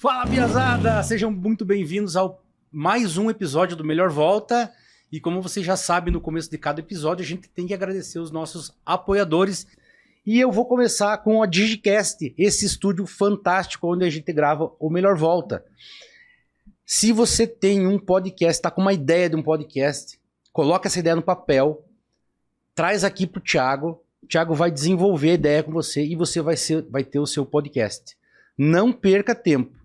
Fala, piazada! Sejam muito bem-vindos ao mais um episódio do Melhor Volta. E como vocês já sabem, no começo de cada episódio, a gente tem que agradecer os nossos apoiadores. E eu vou começar com a Digicast, esse estúdio fantástico onde a gente grava o Melhor Volta. Se você tem um podcast, está com uma ideia de um podcast, coloca essa ideia no papel, traz aqui para o Thiago. O Thiago vai desenvolver a ideia com você e você vai ter o seu podcast. Não perca tempo.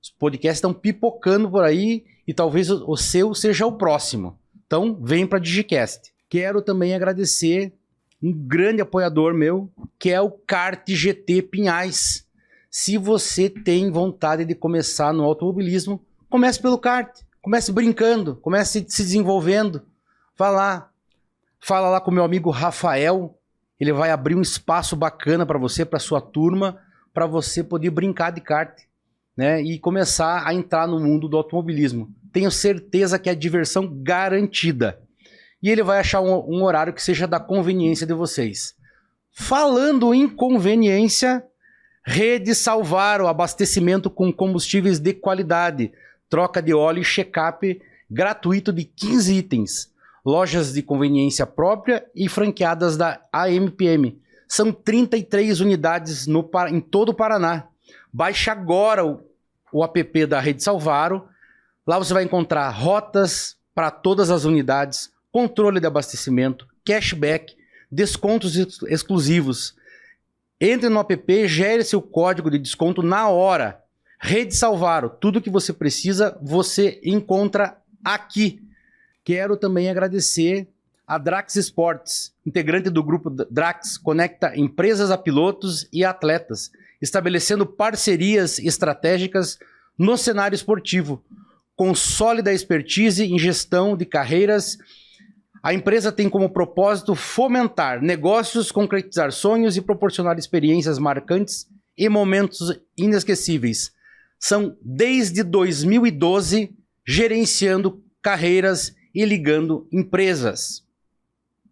Os podcasts estão pipocando por aí e talvez o seu seja o próximo. Então, vem para a Digicast. Quero também agradecer um grande apoiador meu, que é o Kart GT Pinhais. Se você tem vontade de começar no automobilismo, comece pelo kart. Comece brincando, comece se desenvolvendo. Fala lá com o meu amigo Rafael. Ele vai abrir um espaço bacana para você, para sua turma, para você poder brincar de kart, né? E começar a entrar no mundo do automobilismo. Tenho certeza que é diversão garantida. E ele vai achar um horário que seja da conveniência de vocês. Falando em conveniência, Rede Salvaro, abastecimento com combustíveis de qualidade, troca de óleo e check-up gratuito de 15 itens. Lojas de conveniência própria e franqueadas da AMPM. São 33 unidades em todo o Paraná. Baixe agora o app da Rede Salvaro. Lá você vai encontrar rotas para todas as unidades, controle de abastecimento, cashback, descontos exclusivos. Entre no app, gere seu código de desconto na hora. Rede Salvaro, tudo que você precisa, você encontra aqui. Quero também agradecer a Drax Sports, integrante do grupo Drax, conecta empresas a pilotos e atletas, estabelecendo parcerias estratégicas no cenário esportivo, com sólida expertise em gestão de carreiras. A empresa tem como propósito fomentar negócios, concretizar sonhos e proporcionar experiências marcantes e momentos inesquecíveis. São desde 2012 gerenciando carreiras e ligando empresas.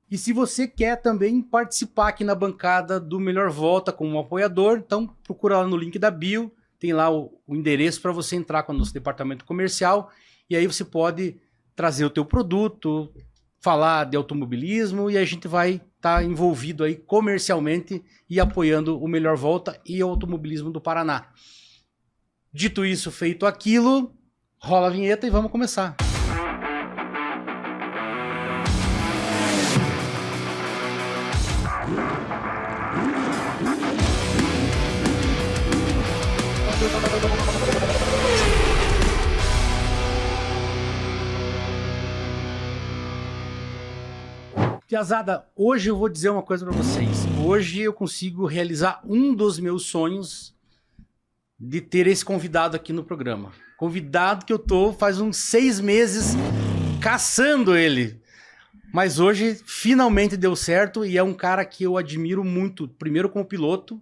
E se você quer também participar aqui na bancada do Melhor Volta como um apoiador, então procura lá no link da bio, tem lá o endereço para você entrar com o nosso departamento comercial e aí você pode trazer o teu produto, falar de automobilismo e a gente vai estar envolvido aí comercialmente e apoiando o Melhor Volta e o automobilismo do Paraná. Dito isso, feito aquilo, rola a vinheta e vamos começar. Piazada, hoje eu vou dizer uma coisa para vocês. Hoje eu consigo realizar um dos meus sonhos de ter esse convidado aqui no programa. Convidado que eu tô faz uns 6 meses caçando ele. Mas hoje finalmente deu certo e é um cara que eu admiro muito. Primeiro como piloto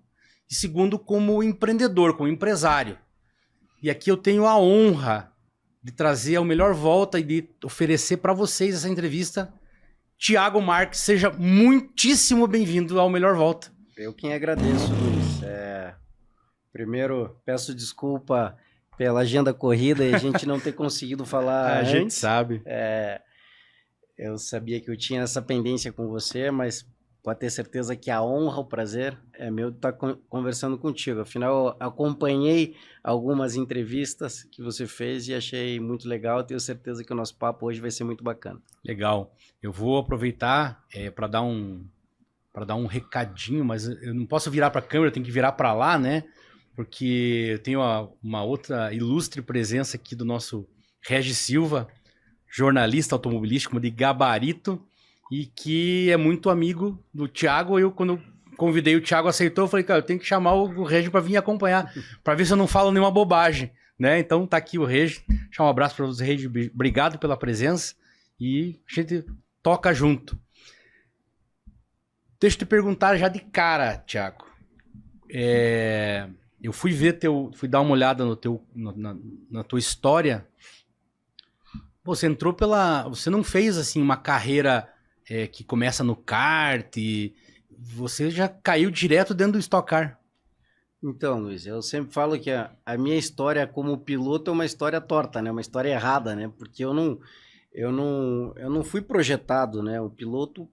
e segundo como empreendedor, como empresário. E aqui eu tenho a honra de trazer a Melhor Volta e de oferecer para vocês essa entrevista. Thiago Marques, seja muitíssimo bem-vindo ao Melhor Volta. Eu quem agradeço, Luiz. Primeiro, peço desculpa pela agenda corrida e a gente não ter conseguido falar antes. Gente sabe. Eu sabia que eu tinha essa pendência com você, mas pode ter certeza que a honra, o prazer é meu de estar conversando contigo. Afinal, eu acompanhei algumas entrevistas que você fez e achei muito legal. Tenho certeza que o nosso papo hoje vai ser muito bacana. Legal. Eu vou aproveitar para dar um recadinho, mas eu não posso virar para a câmera, eu tenho que virar para lá, né? Porque eu tenho uma outra ilustre presença aqui do nosso Regis Silva, jornalista automobilístico de gabarito, e que é muito amigo do Thiago. Quando eu convidei o Thiago, aceitou, eu falei, cara, eu tenho que chamar o Regis para vir acompanhar, para ver se eu não falo nenhuma bobagem, né? Então tá aqui o Regis, deixar um abraço para você, Regis, obrigado pela presença, e a gente toca junto. Deixa eu te perguntar já de cara, Thiago. Eu fui fui dar uma olhada na tua história. Você entrou você não fez assim uma carreira que começa no kart, você já caiu direto dentro do Stock Car. Então, Luiz, eu sempre falo que a minha história como piloto é uma história torta, né? Uma história errada, né? Porque eu não fui projetado, né? O piloto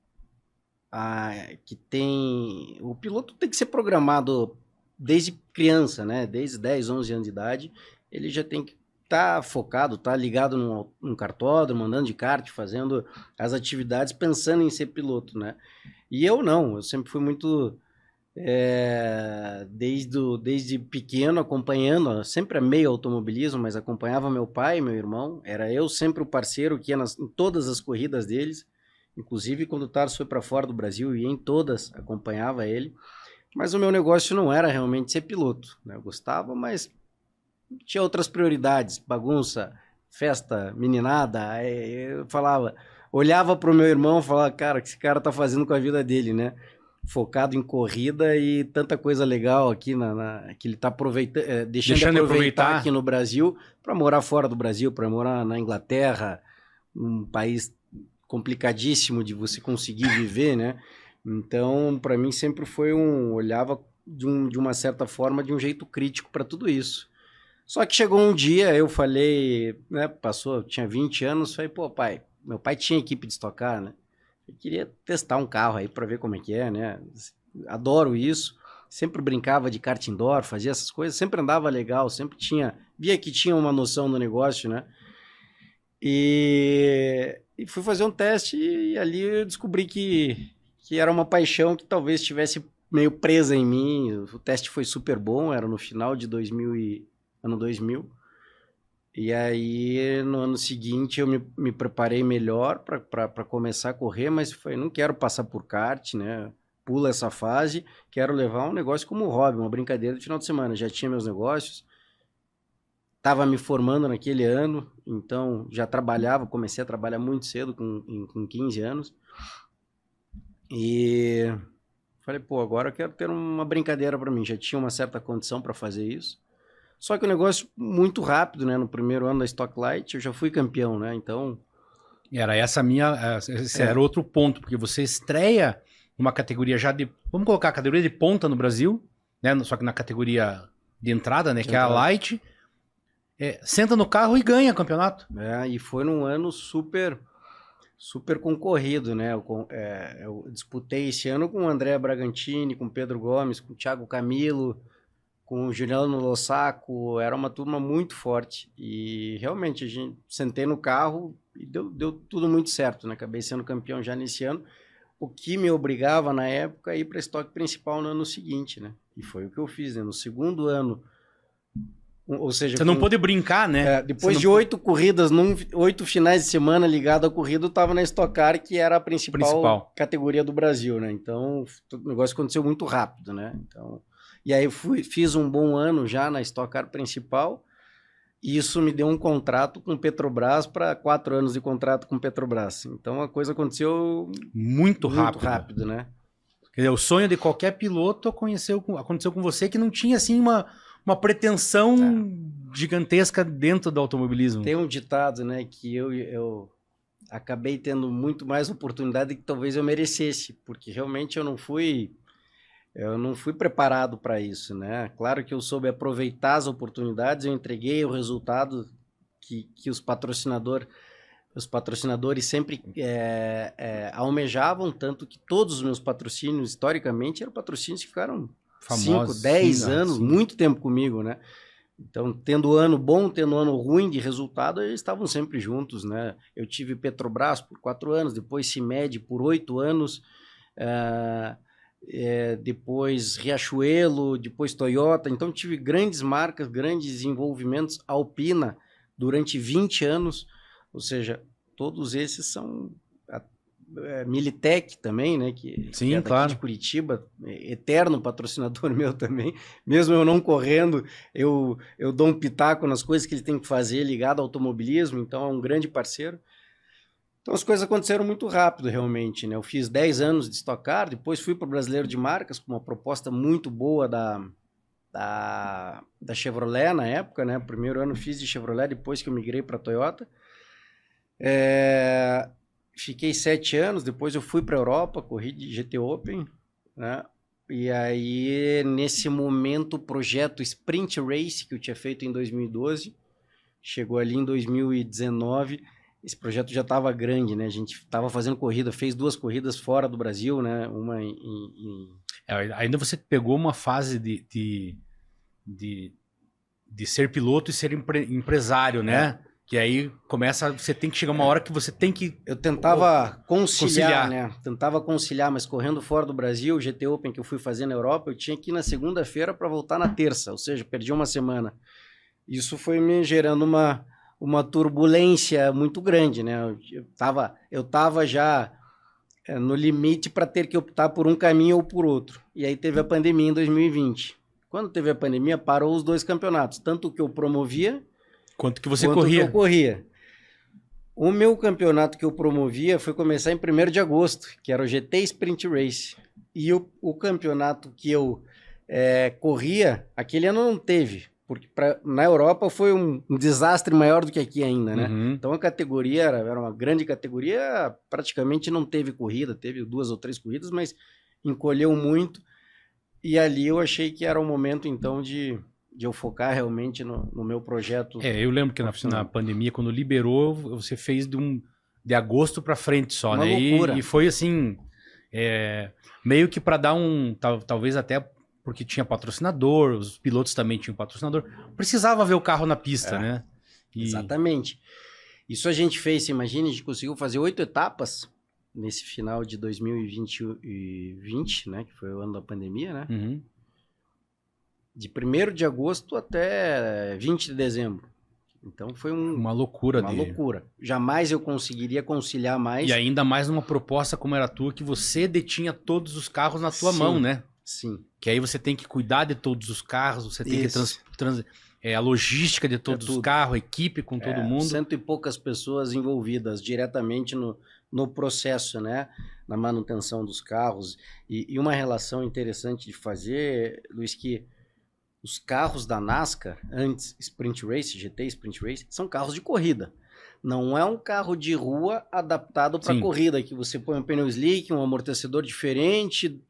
tem que ser programado desde criança, né? Desde 10, 11 anos de idade, ele já tem que estar focado, estar ligado num kartódromo, andando de kart, fazendo as atividades pensando em ser piloto, né? E eu não, eu sempre fui muito desde pequeno acompanhando, sempre amei automobilismo, mas acompanhava meu pai e meu irmão, era eu sempre o parceiro que ia em todas as corridas deles, inclusive quando o Tarso foi para fora do Brasil e em todas acompanhava ele, mas o meu negócio não era realmente ser piloto, né? Eu gostava, mas tinha outras prioridades, bagunça, festa, meninada, aí eu falava, olhava pro meu irmão e falava, cara, o que esse cara tá fazendo com a vida dele, né? Focado em corrida e tanta coisa legal aqui que ele tá aproveitando, deixando de aproveitar aqui no Brasil para morar fora do Brasil, para morar na Inglaterra, um país complicadíssimo de você conseguir viver, né? Então, para mim sempre foi olhava de uma certa forma, de um jeito crítico para tudo isso. Só que chegou um dia, eu falei, né, tinha 20 anos, falei, pô, pai, meu pai tinha equipe de Stock Car, né? Eu queria testar um carro aí para ver como é que é, né? Adoro isso. Sempre brincava de kart indoor, fazia essas coisas, sempre andava legal, via que tinha uma noção do negócio, né? E fui fazer um teste e ali eu descobri que era uma paixão que talvez estivesse meio presa em mim. O teste foi super bom, era no final de ano 2000. E aí, no ano seguinte, eu me preparei melhor para começar a correr, mas foi, não quero passar por kart, né? Pula essa fase, quero levar um negócio como hobby, uma brincadeira de final de semana. Já tinha meus negócios, estava me formando naquele ano, então já comecei a trabalhar muito cedo, com 15 anos. E falei, pô, agora eu quero ter uma brincadeira para mim. Já tinha uma certa condição para fazer isso. Só que o negócio muito rápido, né? No primeiro ano da Stock Light eu já fui campeão, né? Então... Esse era outro ponto, porque você estreia numa categoria vamos colocar a categoria de ponta no Brasil, né? Só que na categoria de entrada, né? Que é a Light. Senta no carro e ganha campeonato. E foi num ano super concorrido, né? Eu disputei esse ano com o André Bragantini, com o Pedro Gomes, com o Thiago Camilo, com o Juliano Lossaco, era uma turma muito forte. E realmente, sentei no carro e deu tudo muito certo, né? Acabei sendo campeão já nesse ano, o que me obrigava na época a ir para a estoque principal no ano seguinte, né? E foi o que eu fiz, né? No segundo ano. Ou seja, você não pôde brincar, né? Depois de 8 corridas, 8 finais de semana ligado à corrida, eu estava na Stock Car, que era a principal categoria do Brasil, né? Então, o negócio aconteceu muito rápido, né? Então, e aí fiz um bom ano já na Stock Car principal, e isso me deu um contrato com Petrobras para 4 anos de contrato com Petrobras. Então, a coisa aconteceu muito rápido, né? Quer dizer, o sonho de qualquer piloto aconteceu com você, que não tinha, assim, uma pretensão gigantesca dentro do automobilismo. Tem um ditado, né, que eu acabei tendo muito mais oportunidade que talvez eu merecesse, porque realmente eu não fui preparado para isso, né? Claro que eu soube aproveitar as oportunidades, eu entreguei o resultado que os patrocinadores sempre almejavam, tanto que todos os meus patrocínios, historicamente, eram patrocínios que ficaram famosos, 5, 10 anos, muito tempo comigo, né? Então, tendo ano bom, tendo ano ruim de resultado, eles estavam sempre juntos, né? Eu tive Petrobras por 4 anos, depois CIMED por 8 anos, depois Riachuelo, depois Toyota. Então, tive grandes marcas, grandes envolvimentos. Alpina, durante 20 anos, ou seja, todos esses são... Militec também, né? Que é daqui de Curitiba, eterno patrocinador meu também. Mesmo eu não correndo, eu dou um pitaco nas coisas que ele tem que fazer ligado ao automobilismo, então é um grande parceiro. Então as coisas aconteceram muito rápido, realmente, né? Eu fiz 10 anos de Stock Car, depois fui para o Brasileiro de Marcas, com uma proposta muito boa da Chevrolet na época, né? Primeiro ano fiz de Chevrolet, depois que eu migrei para a Toyota. Fiquei 7 anos, depois eu fui para a Europa, corri de GT Open, né? E aí, nesse momento, o projeto Sprint Race, que eu tinha feito em 2012, chegou ali em 2019. Esse projeto já estava grande, né? A gente estava fazendo corrida, fez 2 corridas fora do Brasil, né? Uma Ainda você pegou uma fase de ser piloto e ser empresário, né? Que aí você tem que chegar uma hora que você tem que... Eu tentava conciliar, né? Tentava conciliar, mas correndo fora do Brasil, o GT Open que eu fui fazer na Europa, eu tinha que ir na segunda-feira para voltar na terça, ou seja, perdi uma semana. Isso foi me gerando uma turbulência muito grande, né? Eu tava já no limite para ter que optar por um caminho ou por outro. E aí teve a pandemia em 2020. Quando teve a pandemia, parou os 2 campeonatos, tanto o que eu promovia quanto que você quanto corria. que eu corria. O meu campeonato que eu promovia foi começar em 1º de agosto, que era o GT Sprint Race. E o campeonato que eu corria, aquele ano não teve, porque na Europa foi um desastre maior do que aqui ainda, né? Uhum. Então a categoria era uma grande categoria, praticamente não teve corrida, teve 2 ou 3 corridas, mas encolheu muito. E ali eu achei que era o momento, então, de eu focar realmente no meu projeto. Eu lembro que na pandemia, quando liberou, você fez de agosto para frente só, uma né? loucura. E foi assim, meio que para dar talvez até porque tinha patrocinador, os pilotos também tinham patrocinador, precisava ver o carro na pista, né? Exatamente. Isso a gente fez, você imagina, a gente conseguiu fazer 8 etapas nesse final de 2020, né? Que foi o ano da pandemia, né? Uhum. De 1º de agosto até 20 de dezembro. Então foi uma loucura. Loucura. Jamais eu conseguiria conciliar mais. E ainda mais numa proposta como era a tua, que você detinha todos os carros na tua mão, né? Sim. Que aí você tem que cuidar de todos os carros, você tem que a logística de todos os carros, a equipe com todo mundo. 100 e poucas pessoas envolvidas diretamente no processo, né? Na manutenção dos carros. E uma relação interessante de fazer, Luiz, que os carros da NASCAR, antes Sprint Race, GT Sprint Race, são carros de corrida. Não é um carro de rua adaptado para corrida, que você põe um pneu slick, um amortecedor diferente,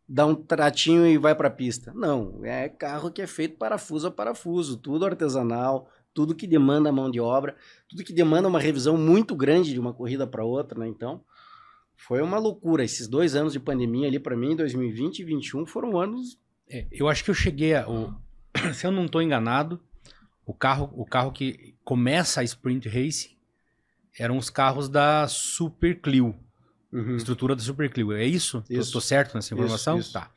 dá um tratinho e vai para a pista. Não, é carro que é feito parafuso a parafuso, tudo artesanal, tudo que demanda mão de obra, tudo que demanda uma revisão muito grande de uma corrida para outra, né? Então, foi uma loucura. Esses 2 anos de pandemia ali para mim, 2020 e 2021, foram anos... eu acho que eu cheguei se eu não estou enganado, o carro que começa a Sprint Race eram os carros da Super Clio. Uhum. Estrutura da Super Clio. É isso? Estou certo nessa informação? Isso. Tá.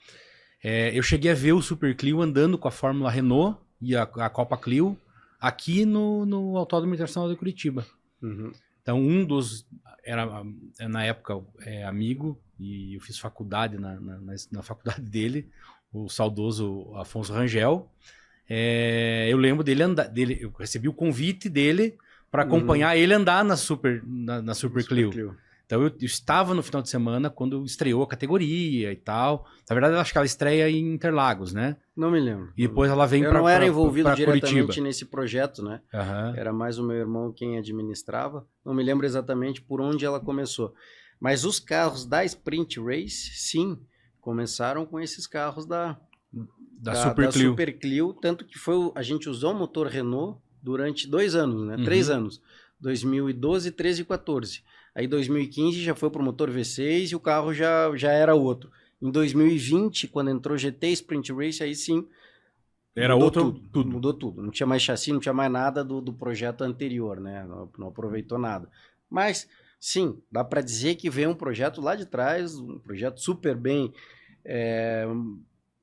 Eu cheguei a ver o Super Clio andando com a Fórmula Renault e a Copa Clio aqui no Autódromo Internacional de Curitiba. Uhum. Então, era na época amigo, e eu fiz faculdade na faculdade dele, o saudoso Afonso Rangel. Eu lembro dele eu recebi o convite dele para acompanhar ele andar na Super Clio. Então eu estava no final de semana quando estreou a categoria e tal. Na verdade, eu acho que ela estreia em Interlagos, né? Não me lembro. E depois ela vem para Curitiba. Eu não era envolvido diretamente nesse projeto, né? Uhum. Era mais o meu irmão quem administrava. Não me lembro exatamente por onde ela começou. Mas os carros da Sprint Race, sim, começaram com esses carros da Super Clio. Tanto que a gente usou o motor Renault durante 2 anos, né? 3 anos. 2012, 13 e 14. Aí 2015 já foi para o motor V6 e o carro já era outro. Em 2020, quando entrou GT Sprint Race, aí sim mudou tudo. Não tinha mais chassi, não tinha mais nada do projeto anterior, né? Não aproveitou nada. Mas, sim, dá para dizer que veio um projeto lá de trás, um projeto super bem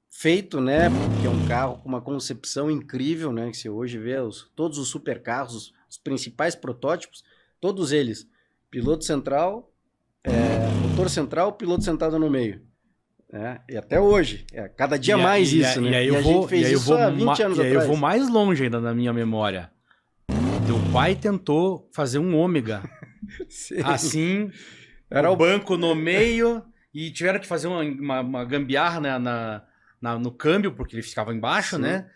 feito, né? Porque é um carro com uma concepção incrível, né? Que você hoje vê todos os supercarros, os principais protótipos, todos eles, piloto central, motor central, piloto sentado no meio. E até hoje, cada dia mais isso, né? E aí a gente fez isso há 20 anos atrás. Eu vou mais longe ainda na minha memória. Teu pai tentou fazer um ômega. Assim, era o banco no meio, e tiveram que fazer uma gambiarra no câmbio, porque ele ficava embaixo, né?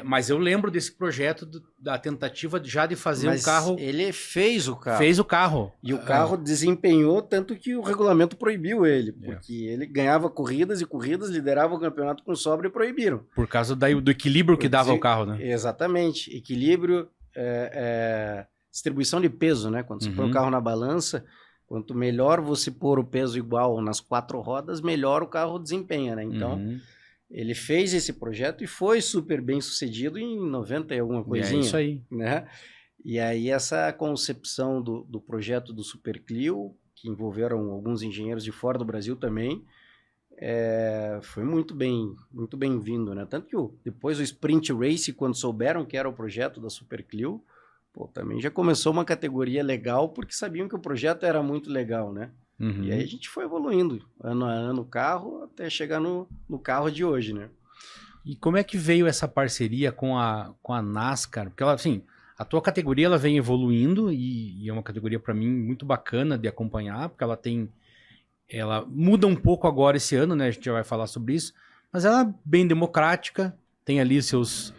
Mas eu lembro desse projeto, da tentativa já de fazer Mas um carro... ele fez o carro. Fez o carro. E o carro desempenhou tanto que o regulamento proibiu ele, porque ele ganhava corridas e corridas, liderava o campeonato com sobra e proibiram. Por causa do equilíbrio que dava o carro, né? Exatamente. Equilíbrio, distribuição de peso, né? Quando você põe o carro na balança, quanto melhor você pôr o peso igual nas 4 rodas, melhor o carro desempenha, né? Então, ele fez esse projeto e foi super bem sucedido em 90 e alguma coisinha. É isso aí. Né? E aí essa concepção do projeto do Super Clio, que envolveram alguns engenheiros de fora do Brasil também, foi muito bem-vindo, né? Tanto que depois o Sprint Race, quando souberam que era o projeto da Super Clio, também já começou uma categoria legal, porque sabiam que o projeto era muito legal, né? E aí a gente foi evoluindo, ano a ano o carro, até chegar no carro de hoje, né? E como é que veio essa parceria com a NASCAR? Porque ela, assim, a tua categoria ela vem evoluindo e é uma categoria para mim muito bacana de acompanhar, porque ela muda um pouco agora esse ano, né? A gente já vai falar sobre isso, mas ela é bem democrática, tem ali seus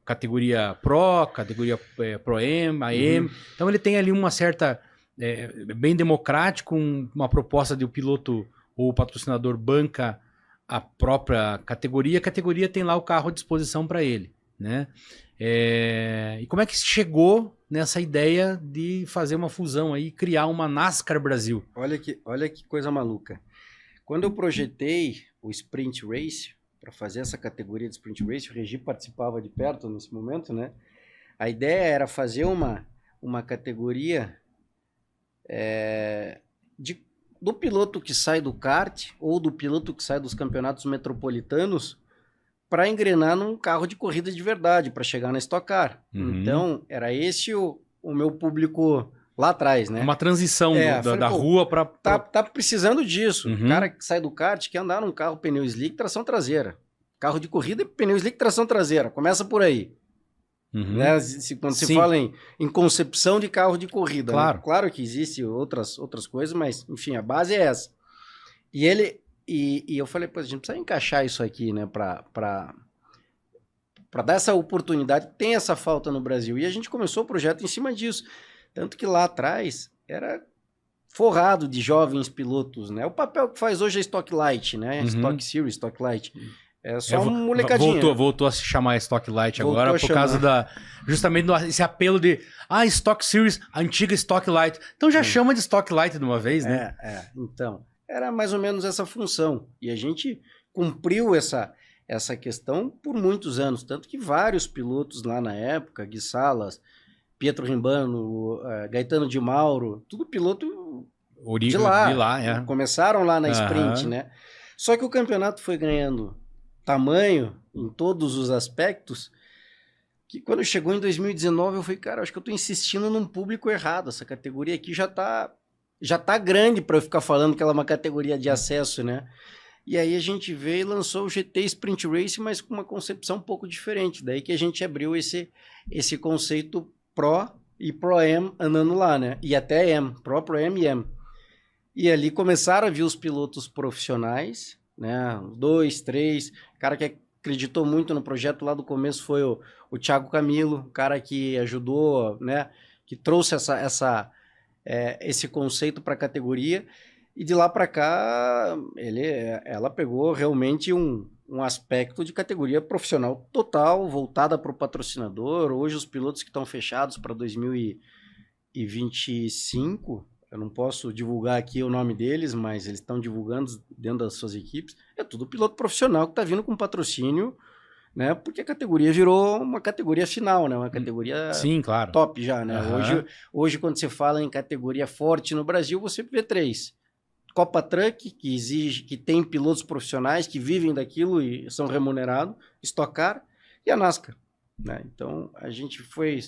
categoria Pro, categoria Pro-Am, AM, então ele tem ali uma certa... bem democrático, uma proposta de o piloto ou o patrocinador banca a própria categoria, a categoria tem lá o carro à disposição para ele, né? E como é que chegou nessa ideia de fazer uma fusão aí, criar uma NASCAR Brasil? Olha que coisa maluca. Quando eu projetei o Sprint Race, para fazer essa categoria de Sprint Race, o Regi participava de perto nesse momento, né? A ideia era fazer uma categoria do piloto que sai do kart ou do piloto que sai dos campeonatos metropolitanos para engrenar num carro de corrida de verdade, para chegar na Stock Car. Então, era esse o meu público lá atrás, né? Uma transição da rua para... Tá precisando disso. O cara que sai do kart quer andar num carro pneu slick, tração traseira. Carro de corrida, pneu slick, tração traseira. Começa por aí. Né? Quando se fala em concepção de carro de corrida, claro, né? Claro que existem outras coisas, mas enfim, a base é essa. E eu falei, pô, a gente precisa encaixar isso aqui, né, para dar essa oportunidade. Tem essa falta no Brasil, e a gente começou o projeto em cima disso, tanto que lá atrás era forrado de jovens pilotos, né? O papel que faz hoje é Stock Light, né? Stock Series, Stock Light. É só um molecadinho. Voltou a se chamar Stock Light agora por causa justamente desse apelo de Stock Series, antiga Stock Light. Então já chama de Stock Light de uma vez, né? Então, era mais ou menos essa função. E a gente cumpriu essa questão por muitos anos. Tanto que vários pilotos lá na época, Gui Salas, Pietro Rimbano, Gaetano de Mauro, tudo piloto de lá. Começaram lá na Sprint, né? Só que o campeonato foi ganhando tamanho em todos os aspectos, que quando chegou em 2019 eu falei, cara, acho que eu tô insistindo num público errado, essa categoria aqui já tá grande para eu ficar falando que ela é uma categoria de acesso, né? E aí a gente veio e lançou o GT Sprint Race, mas com uma concepção um pouco diferente, daí que a gente abriu esse conceito Pro e Pro-Am andando lá, né? E até M, Pro, Pro-Am e M. E ali começaram a vir os pilotos profissionais, né? 2, 3, cara que acreditou muito no projeto lá do começo foi o Thiago Camilo, o cara que ajudou, né? Que trouxe esse conceito para a categoria, e de lá para cá ela pegou realmente um aspecto de categoria profissional total, voltada para o patrocinador. Hoje os pilotos que estão fechados para 2025, eu não posso divulgar aqui o nome deles, mas eles estão divulgando dentro das suas equipes. É tudo piloto profissional que está vindo com patrocínio, né? Porque a categoria virou uma categoria final, né? Uma categoria claro, top já, né? Hoje, quando você fala em categoria forte no Brasil, você vê 3. Copa Truck, que tem pilotos profissionais que vivem daquilo e são remunerados, Stock Car, e a NASCAR, né? Então, a gente foi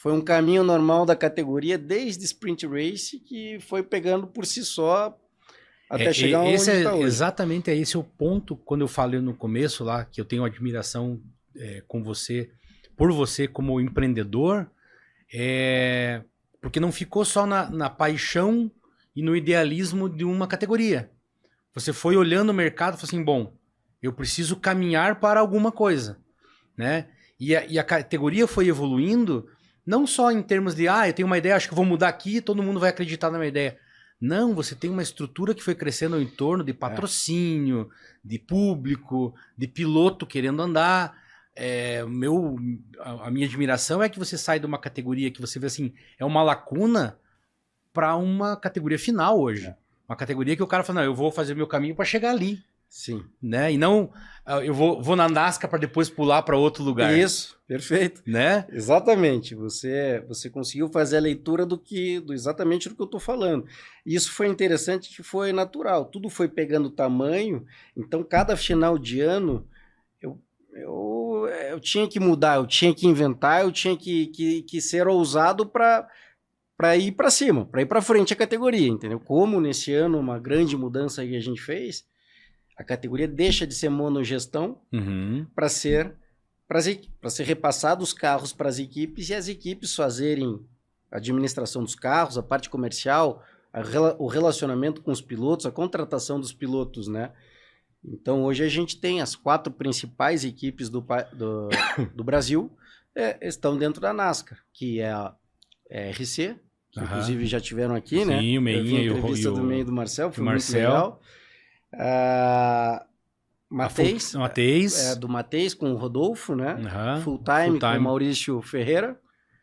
um caminho normal da categoria desde Sprint Race, que foi pegando por si só até chegar onde está hoje. Exatamente, esse é o ponto, quando eu falei no começo lá, que eu tenho admiração por você como empreendedor, porque não ficou só na paixão e no idealismo de uma categoria. Você foi olhando o mercado e falou assim, bom, eu preciso caminhar para alguma coisa. né? E a categoria foi evoluindo, não só em termos de, eu tenho uma ideia, acho que vou mudar aqui, todo mundo vai acreditar na minha ideia. Não, você tem uma estrutura que foi crescendo ao entorno de patrocínio, de público, de piloto querendo andar. A minha admiração é que você sai de uma categoria que você vê assim, é uma lacuna para uma categoria final hoje. Uma categoria que o cara fala, não, eu vou fazer o meu caminho para chegar ali. Sim. Né? E não, eu vou na NASCAR para depois pular para outro lugar. Isso, perfeito. Né? Exatamente. Você conseguiu fazer a leitura exatamente do que eu estou falando. Isso foi interessante, que foi natural. Tudo foi pegando tamanho. Então, cada final de ano, eu tinha que mudar, eu tinha que inventar, eu tinha que ser ousado para ir para cima, para ir para frente a categoria, entendeu? Como nesse ano, uma grande mudança que a gente fez, a categoria deixa de ser monogestão para ser repassado os carros para as equipes e as equipes fazerem a administração dos carros, a parte comercial, o relacionamento com os pilotos, a contratação dos pilotos, né? Então, hoje a gente tem as 4 principais equipes do Brasil estão dentro da NASCAR, que é a RC, que inclusive já tiveram aqui, né? Sim, o Meinha e a entrevista do Meio do Marcel, foi muito legal. Mateis, do Mateis com o Rodolfo, né? Full Time com o Maurício Ferreira.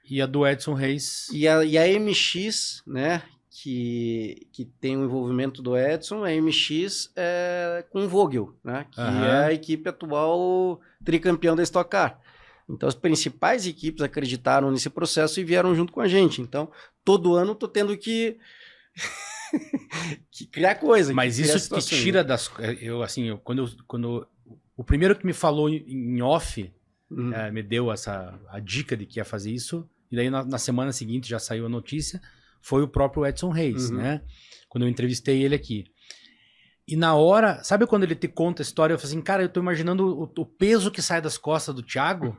E a do Edson Reis. E a MX, né? Que tem o envolvimento do Edson, a MX com o Vogel, né? Que é a equipe atual tricampeão da Stock Car. Então, as principais equipes acreditaram nesse processo e vieram junto com a gente. Então, todo ano eu tô tendo que criar coisa. Mas isso que tira das... Quando o primeiro que me falou em off, me deu a dica de que ia fazer isso, e daí na semana seguinte já saiu a notícia, foi o próprio Edson Reis, né? Quando eu entrevistei ele aqui. E na hora, sabe quando ele te conta a história, eu falei assim, cara, eu tô imaginando o peso que sai das costas do Thiago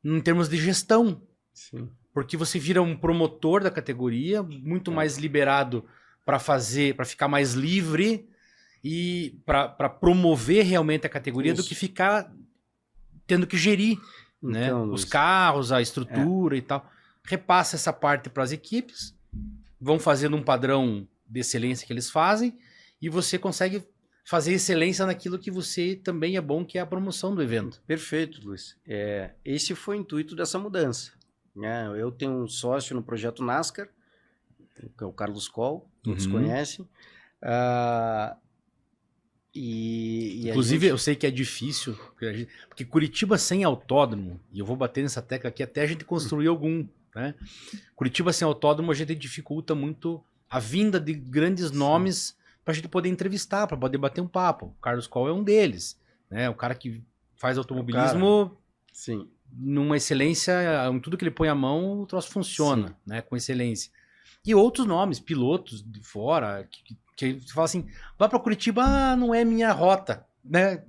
em termos de gestão. Sim. Porque você vira um promotor da categoria, muito mais liberado para ficar mais livre e para promover realmente a categoria do que ficar tendo que gerir, né? Os carros, a estrutura e tal. Repassa essa parte para as equipes, vão fazendo um padrão de excelência que eles fazem e você consegue fazer excelência naquilo que você também é bom, que é a promoção do evento. Perfeito, Luiz. Esse foi o intuito dessa mudança. Eu tenho um sócio no projeto NASCAR, que é o Carlos Coll, todos conhecem. Inclusive, eu sei que é difícil, porque Curitiba sem autódromo, e eu vou bater nessa tecla aqui até a gente construir algum, né? Curitiba sem autódromo, a gente dificulta muito a vinda de grandes nomes para a gente poder entrevistar, para poder bater um papo. O Carlos Coll é um deles, né? O cara que faz automobilismo numa excelência, em tudo que ele põe a mão, o troço funciona, né? Com excelência. E outros nomes, pilotos de fora, que você fala assim, vai para Curitiba, não é minha rota, né?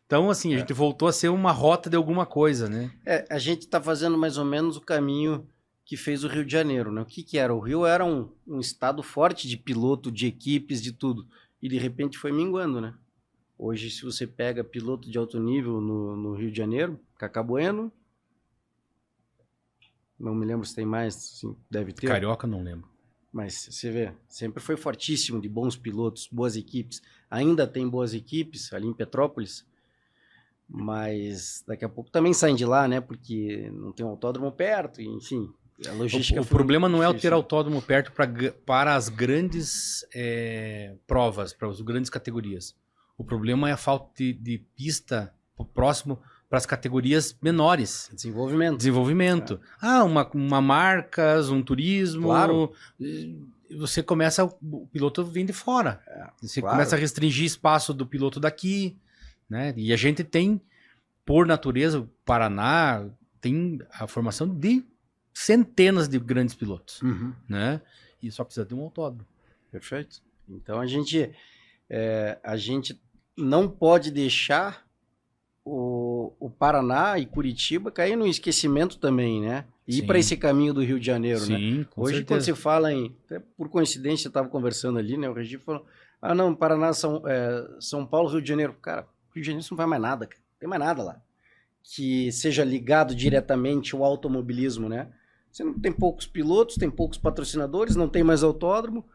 Então, assim, a gente voltou a ser uma rota de alguma coisa, né? A gente está fazendo mais ou menos o caminho que fez o Rio de Janeiro, né? O que era? O Rio era um estado forte de piloto, de equipes, de tudo. E de repente foi minguando, né? Hoje, se você pega piloto de alto nível no Rio de Janeiro, Cacá Bueno, não me lembro se tem mais, assim, deve ter. Carioca, não lembro. Mas você vê, sempre foi fortíssimo de bons pilotos, boas equipes. Ainda tem boas equipes ali em Petrópolis, mas daqui a pouco também saem de lá, né? Porque não tem um autódromo perto, enfim. A logística o problema não é o ter autódromo perto para as grandes provas, para as grandes categorias. O problema é a falta de pista próximo para as categorias menores. Desenvolvimento. Uma marcas, um turismo. Claro. Você começa, o piloto vem de fora. Você começa a restringir espaço do piloto daqui, né? E a gente tem, por natureza, o Paraná tem a formação de centenas de grandes pilotos, né? E só precisa de um autódromo. Perfeito. Então a gente não pode deixar o Paraná e Curitiba cair no esquecimento também, né? E ir para esse caminho do Rio de Janeiro, né? Hoje, certeza. Quando se fala até por coincidência, eu estava conversando ali, né? O Regi falou, não, Paraná, São Paulo, Rio de Janeiro. Cara, Rio de Janeiro não vai mais nada, cara. Não tem mais nada lá. que seja ligado diretamente ao automobilismo, né? Você não tem poucos pilotos, tem poucos patrocinadores, não tem mais autódromo.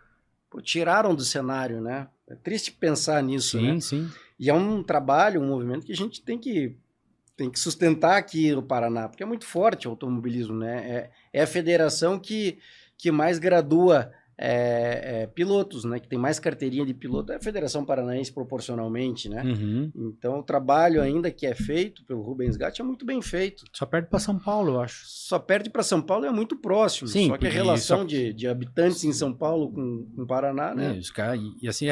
Pô, tiraram do cenário, né? É triste pensar nisso, né? Sim. E é um trabalho, um movimento que a gente tem que sustentar aqui no Paraná, porque é muito forte o automobilismo, né? É a federação que mais gradua pilotos, né? Que tem mais carteirinha de piloto, é a Federação Paranaense proporcionalmente, né? Uhum. Então o trabalho ainda que é feito pelo Rubens Gatti é muito bem feito. Só perde para São Paulo, eu acho. Só perde para São Paulo, é muito próximo. Sim, só que a relação de habitantes em São Paulo com o Paraná, né? Isso, cara, e assim,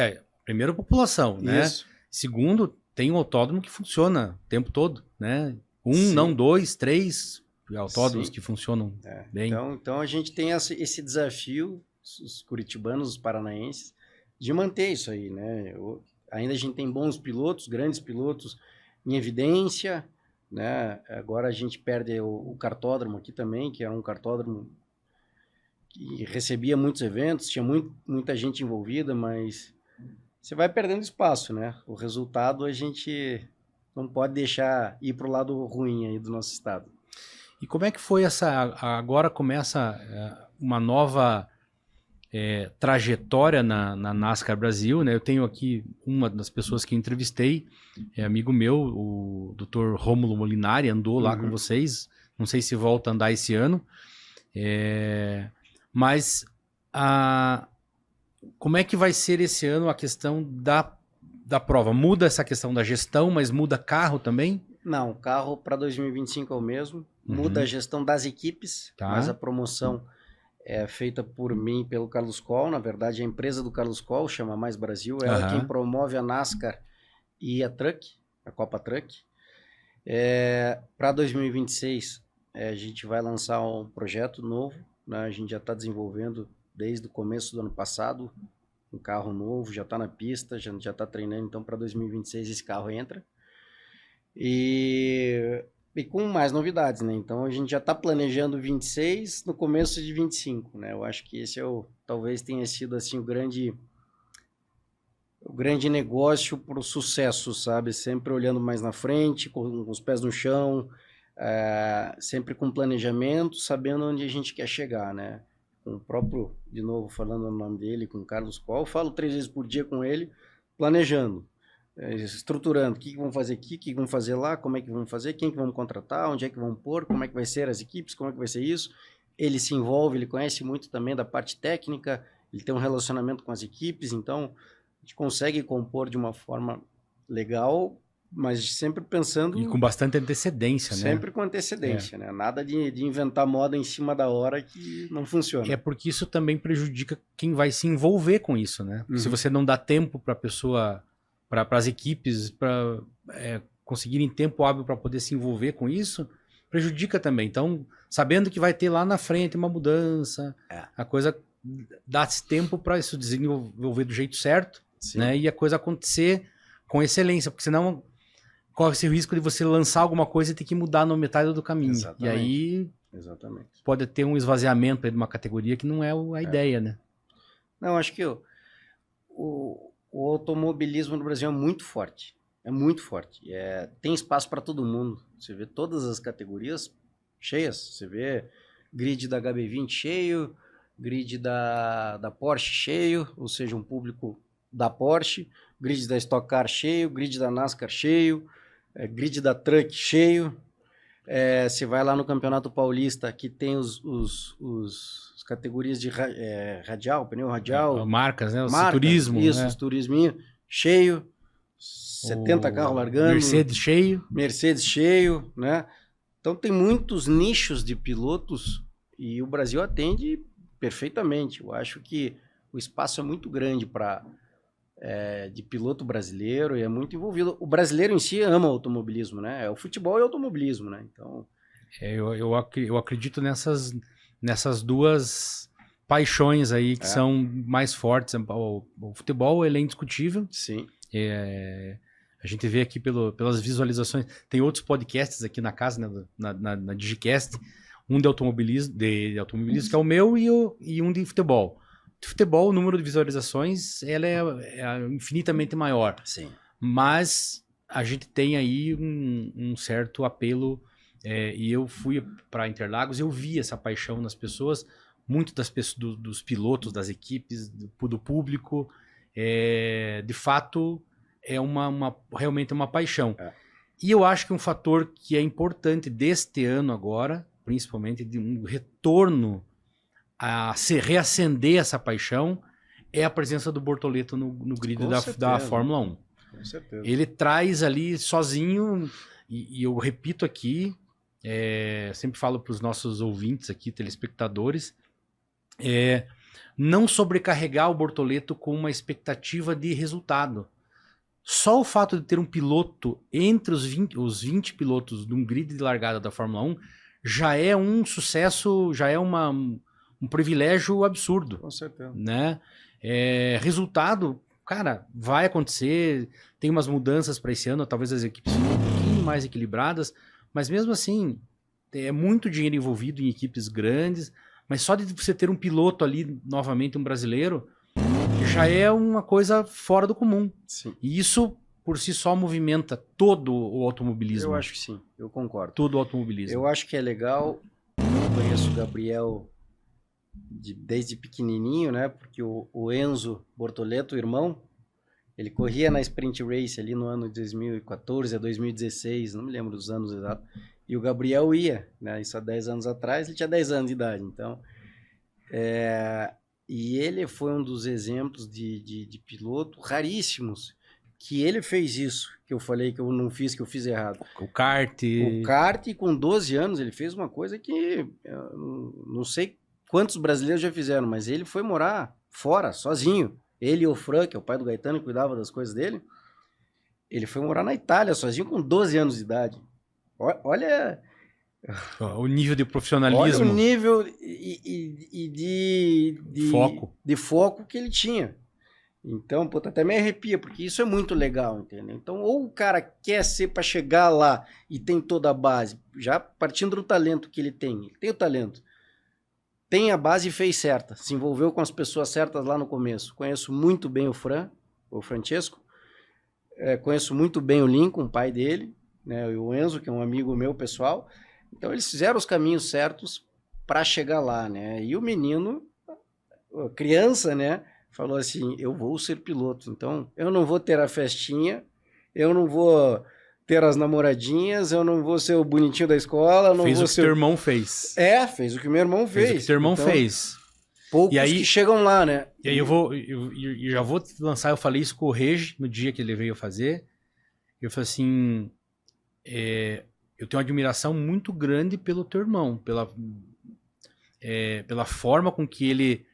primeiro a população, né? Isso. Segundo, tem um autódromo que funciona o tempo todo, né? Sim. Não 2, 3 autódromos Sim. que funcionam bem. Então a gente tem esse desafio, os curitibanos, os paranaenses, de manter isso aí, né? Ainda a gente tem bons pilotos, grandes pilotos em evidência, né? Agora a gente perde o kartódromo aqui também, que era um kartódromo que recebia muitos eventos, tinha muita gente envolvida, mas você vai perdendo espaço, né? O resultado a gente não pode deixar ir para o lado ruim aí do nosso estado. E como é que foi agora começa uma nova trajetória na NASCAR Brasil, né? Eu tenho aqui uma das pessoas que entrevistei, amigo meu, o Dr. Rômulo Molinari, andou lá com vocês, não sei se volta a andar esse ano, mas como é que vai ser esse ano a questão da prova? Muda essa questão da gestão, mas muda carro também? Não, o carro para 2025 é o mesmo, muda a gestão das equipes, mas a promoção é feita por mim e pelo Carlos Coll. Na verdade, a empresa do Carlos Coll chama Mais Brasil, ela quem promove a NASCAR e a Truck, a Copa Truck. Para 2026, a gente vai lançar um projeto novo, né? A gente já está desenvolvendo desde o começo do ano passado um carro novo, já está na pista, já está treinando, então para 2026 esse carro entra. E com mais novidades, né? Então a gente já está planejando 26 no começo de 25, né? Eu acho que esse talvez tenha sido assim o grande negócio para o sucesso, sabe? Sempre olhando mais na frente, com os pés no chão, sempre com planejamento, sabendo onde a gente quer chegar, né? Com o próprio, de novo falando o nome dele, com o Carlos Coll, eu falo 3 vezes por dia com ele, planejando. Estruturando, o que vão fazer aqui, o que vão fazer lá, como é que vão fazer, quem que vão contratar, onde é que vão pôr, como é que vai ser as equipes, como é que vai ser isso. Ele se envolve, ele conhece muito também da parte técnica, ele tem um relacionamento com as equipes, então a gente consegue compor de uma forma legal, mas sempre pensando... E com bastante antecedência, né? Sempre com antecedência, né? Nada de inventar moda em cima da hora que não funciona. É porque isso também prejudica quem vai se envolver com isso, né? Se você não dá tempo para a pessoa... para as equipes, para conseguirem tempo hábil para poder se envolver com isso, prejudica também. Então, sabendo que vai ter lá na frente uma mudança, a coisa dá-se tempo para isso desenvolver do jeito certo, né? E a coisa acontecer com excelência, porque senão corre-se o risco de você lançar alguma coisa e ter que mudar na metade do caminho. Exatamente. E aí pode ter um esvaziamento aí de uma categoria que não é a ideia, né? Não, acho que o automobilismo no Brasil é muito forte. É muito forte. Tem espaço para todo mundo. Você vê todas as categorias cheias. Você vê grid da HB20 cheio, grid da Porsche cheio, ou seja, um público da Porsche, grid da Stock Car cheio, grid da NASCAR cheio, grid da Truck cheio. Você vai lá no Campeonato Paulista, que tem os categorias de radial, pneu radial. Marcas, né? Turismo. Isso, né? Os turisminhos cheio, 70 carros largando. Mercedes cheio, né? Então tem muitos nichos de pilotos e o Brasil atende perfeitamente. Eu acho que o espaço é muito grande de piloto brasileiro e é muito envolvido. O brasileiro em si ama o automobilismo, né? É o futebol e o automobilismo, né? Então... Eu acredito nessas duas paixões aí que são mais fortes. O futebol, ele é indiscutível. Sim. A gente vê aqui pelas visualizações. Tem outros podcasts aqui na casa, né, na Digicast. Um de automobilismo, que é o meu, e um de futebol. De futebol, o número de visualizações ela é infinitamente maior. Sim. Mas a gente tem aí um certo apelo, e eu fui para Interlagos, eu vi essa paixão nas pessoas, muito das pessoas, dos pilotos, das equipes, do público, de fato é realmente uma paixão. E eu acho que um fator que é importante deste ano agora, principalmente de um retorno a se reacender essa paixão, é a presença do Bortoleto no grid da Fórmula 1. Com certeza. Ele traz ali sozinho, e eu repito aqui, sempre falo para os nossos ouvintes aqui, telespectadores, não sobrecarregar o Bortoleto com uma expectativa de resultado. Só o fato de ter um piloto entre os 20 pilotos de um grid de largada da Fórmula 1 já é um sucesso, já é um privilégio absurdo. Com certeza. Né? Resultado, cara, vai acontecer, tem umas mudanças para esse ano, talvez as equipes fiquem um pouquinho mais equilibradas, mas mesmo assim, é muito dinheiro envolvido em equipes grandes, mas só de você ter um piloto ali, novamente um brasileiro, já é uma coisa fora do comum. Sim. E isso, por si só, movimenta todo o automobilismo. Eu acho que sim, eu concordo. Todo o automobilismo. Eu acho que é legal, eu conheço o Gabriel desde pequenininho, né? Porque o Enzo Bortoleto, o irmão, ele corria na Sprint Race ali no ano de 2014 a 2016, não me lembro dos anos exatos. E o Gabriel ia, né? Isso há 10 anos atrás, ele tinha 10 anos de idade, então... E ele foi um dos exemplos de piloto raríssimos que ele fez isso, que eu falei que eu não fiz, que eu fiz errado. O kart... O kart, com 12 anos, ele fez uma coisa que eu não sei quantos brasileiros já fizeram, mas ele foi morar fora, sozinho. Ele e o Fran, que é o pai do Gaetano, que cuidava das coisas dele, ele foi morar na Itália, sozinho, com 12 anos de idade. Olha... O nível de profissionalismo. Olha o nível de foco. De foco que ele tinha. Então, pô, até me arrepia, porque isso é muito legal, entendeu? Então, ou o cara quer ser para chegar lá e tem toda a base, já partindo do talento que ele tem o talento, tem a base e fez certa, se envolveu com as pessoas certas lá no começo. Conheço muito bem o Francesco, conheço muito bem o Lincoln, o pai dele, né, e o Enzo, que é um amigo meu pessoal. Então, eles fizeram os caminhos certos para chegar lá, né? E o menino, a criança, né, falou assim, eu vou ser piloto, então eu não vou ter a festinha, eu não vou ter as namoradinhas, eu não vou ser o bonitinho da escola, não fez vou o que ser... teu irmão fez. Fez o que meu irmão fez. Fez o que teu irmão então, fez. Poucos e aí, que chegam lá, né? E aí eu já vou lançar, eu falei isso com o Regi no dia que ele veio fazer, eu falei assim, eu tenho uma admiração muito grande pelo teu irmão, pela forma com que ele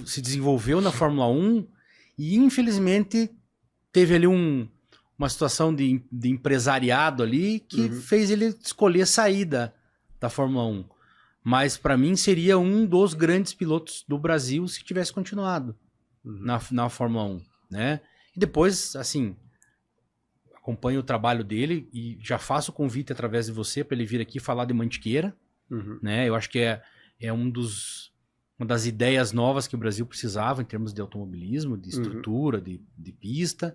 se desenvolveu na Fórmula 1 e infelizmente teve ali uma situação de empresariado ali que fez ele escolher sair da Fórmula 1. Mas para mim seria um dos grandes pilotos do Brasil se tivesse continuado na Fórmula 1, né? E depois, assim, acompanho o trabalho dele e já faço o convite através de você para ele vir aqui falar de Mantiqueira, né? Eu acho que é uma das ideias novas que o Brasil precisava em termos de automobilismo, de estrutura, de pista.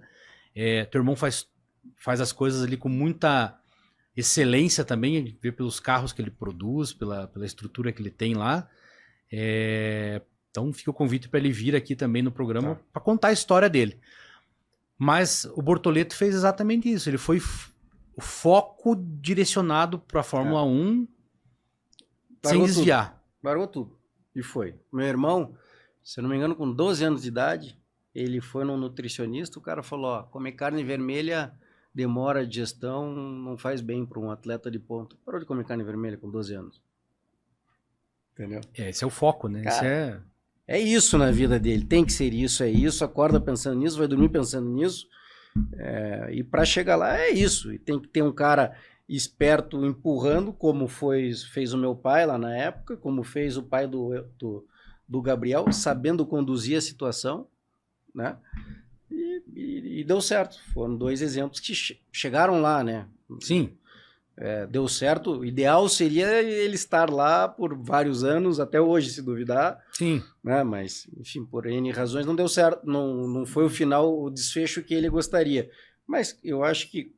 Teu irmão faz as coisas ali com muita excelência também, ver pelos carros que ele produz, pela estrutura que ele tem lá. Então fica o convite para ele vir aqui também no programa para contar a história dele. Mas o Bortoleto fez exatamente isso. Ele foi o foco direcionado para a Fórmula 1 sem desviar. Largou tudo. E foi. Meu irmão, se eu não me engano, com 12 anos de idade, ele foi num nutricionista, o cara falou, ó, comer carne vermelha demora a digestão, não faz bem para um atleta de ponta. Parou de comer carne vermelha com 12 anos. Entendeu? Esse é o foco, né? Cara, é isso na vida dele, tem que ser isso, é isso, acorda pensando nisso, vai dormir pensando nisso, e para chegar lá é isso, e tem que ter um cara esperto empurrando, como fez o meu pai lá na época, como fez o pai do Gabriel, sabendo conduzir a situação, né? E deu certo, foram 2 exemplos que chegaram lá, né? Sim. Deu certo, o ideal seria ele estar lá por vários anos, até hoje, se duvidar. Sim. Né? Mas, enfim, por N razões não deu certo, não foi o final, o desfecho que ele gostaria. Mas eu acho que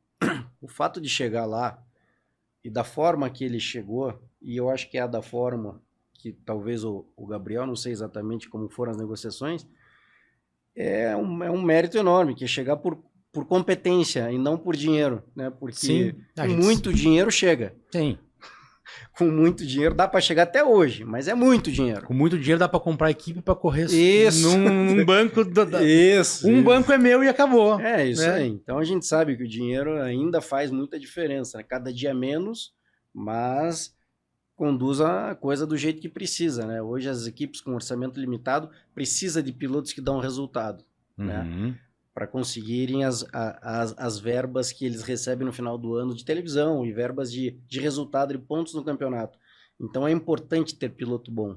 o fato de chegar lá e da forma que ele chegou, e eu acho que é da forma que talvez o Gabriel, não sei exatamente como foram as negociações, é um mérito enorme, que é chegar por competência e não por dinheiro, né? Porque Sim, com muito dinheiro chega. Sim. Com muito dinheiro dá para chegar até hoje, mas é muito dinheiro. Com muito dinheiro dá para comprar equipe para correr isso. num banco. Isso. Banco é meu e acabou. É isso, né? aí. Então a gente sabe que o dinheiro ainda faz muita diferença, né? Cada dia menos, mas conduz a coisa do jeito que precisa, né? Hoje as equipes com orçamento limitado precisam de pilotos que dão resultado, né? Para conseguirem as verbas que eles recebem no final do ano de televisão e verbas de resultado e pontos no campeonato. Então é importante ter piloto bom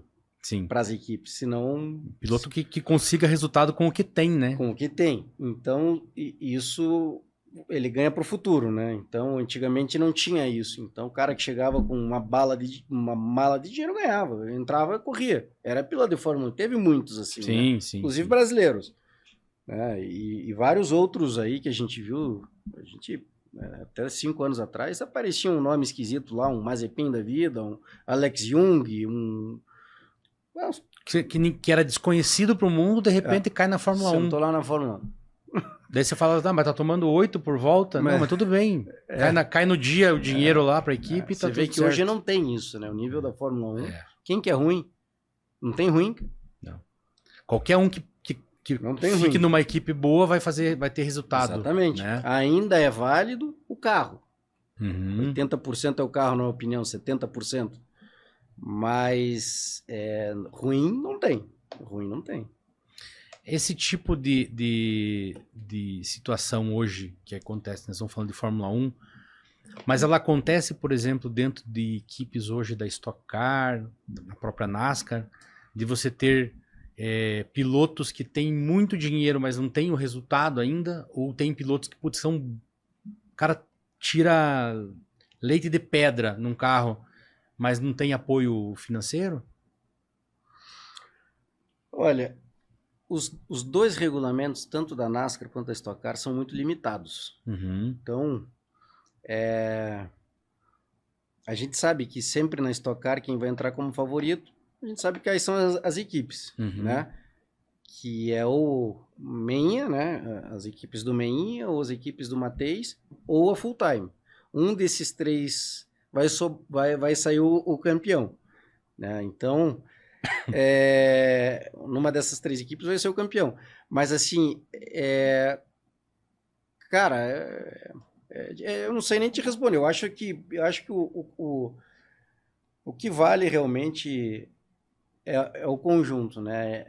para as equipes, senão... Piloto que consiga resultado com o que tem, né? Com o que tem. Então isso ele ganha para o futuro, né? Então antigamente não tinha isso. Então o cara que chegava com uma mala de dinheiro ganhava, entrava e corria. Era piloto de Fórmula 1, teve muitos assim, sim, né? sim, inclusive sim. brasileiros. E vários outros aí que a gente viu, até 5 anos atrás, aparecia um nome esquisito lá, um Mazepin da vida, um Alex Young, que era desconhecido para o mundo, de repente cai na Fórmula 1. Sentou lá na Fórmula 1. Daí você fala, mas tá tomando 8 por volta? Não, mas tudo bem. Cai no dia o dinheiro lá para a equipe e tá tudo certo. Você vê que hoje não tem isso, né? O nível da Fórmula 1. Quem que é ruim? Não tem ruim. Não. Qualquer um que não tem fique ruim. numa equipe boa vai ter resultado. Exatamente. Né? Ainda é válido o carro. 80% é o carro, na minha opinião, 70%. Mas ruim não tem. Ruim não tem. Esse tipo de situação hoje que acontece, nós estamos falando de Fórmula 1, mas ela acontece, por exemplo, dentro de equipes hoje da Stock Car, da própria NASCAR, de você ter pilotos que têm muito dinheiro, mas não têm o resultado ainda, ou tem pilotos que são... O cara tira leite de pedra num carro, mas não tem apoio financeiro? Olha, os dois regulamentos, tanto da NASCAR quanto da Stock Car, são muito limitados. Então, a gente sabe que sempre na Stock Car, quem vai entrar como favorito, a gente sabe que aí são as equipes, né? Que é o Meinha, né? As equipes do Meinha, ou as equipes do Mateis, ou a Full Time. Um desses três vai sair o campeão, né? Então, numa dessas três equipes vai ser o campeão. Mas assim, cara, eu não sei nem te responder. Eu acho que o que vale realmente é o conjunto, né?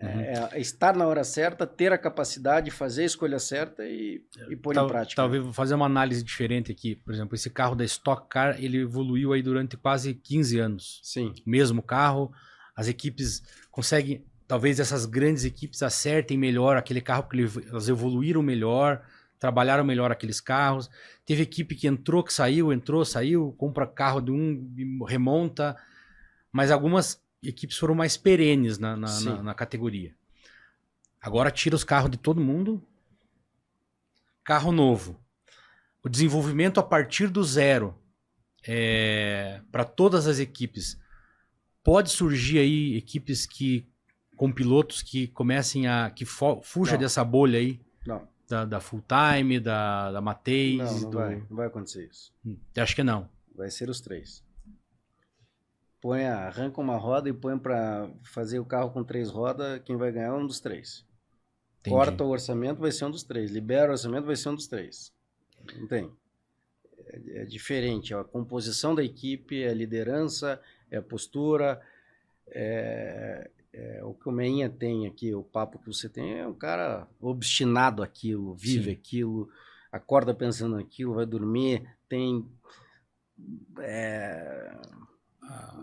É estar na hora certa, ter a capacidade, fazer a escolha certa e pôr em prática. Talvez vou fazer uma análise diferente aqui. Por exemplo, esse carro da Stock Car, ele evoluiu aí durante quase 15 anos. Sim. Mesmo carro, as equipes conseguem, talvez essas grandes equipes acertem melhor aquele carro, porque elas evoluíram melhor, trabalharam melhor aqueles carros. Teve equipe que entrou, que saiu, compra carro de um, remonta, mas algumas equipes foram mais perenes na categoria. Agora tira os carros de todo mundo, carro novo. O desenvolvimento a partir do zero para todas as equipes. Pode surgir aí equipes com pilotos que comecem que fuja dessa bolha aí? Não. Da Full Time, da Mateis? Não vai acontecer isso. Acho que não. Vai ser os três. Arranca uma roda e põe para fazer o carro com 3 rodas, quem vai ganhar é um dos 3. Entendi. Corta o orçamento, vai ser um dos 3. Libera o orçamento, vai ser um dos 3. Não tem. É diferente. A composição da equipe, a liderança, a postura, o que o Meinha tem aqui, o papo que você tem, é um cara obstinado aquilo, vive aquilo, acorda pensando naquilo, vai dormir, tem...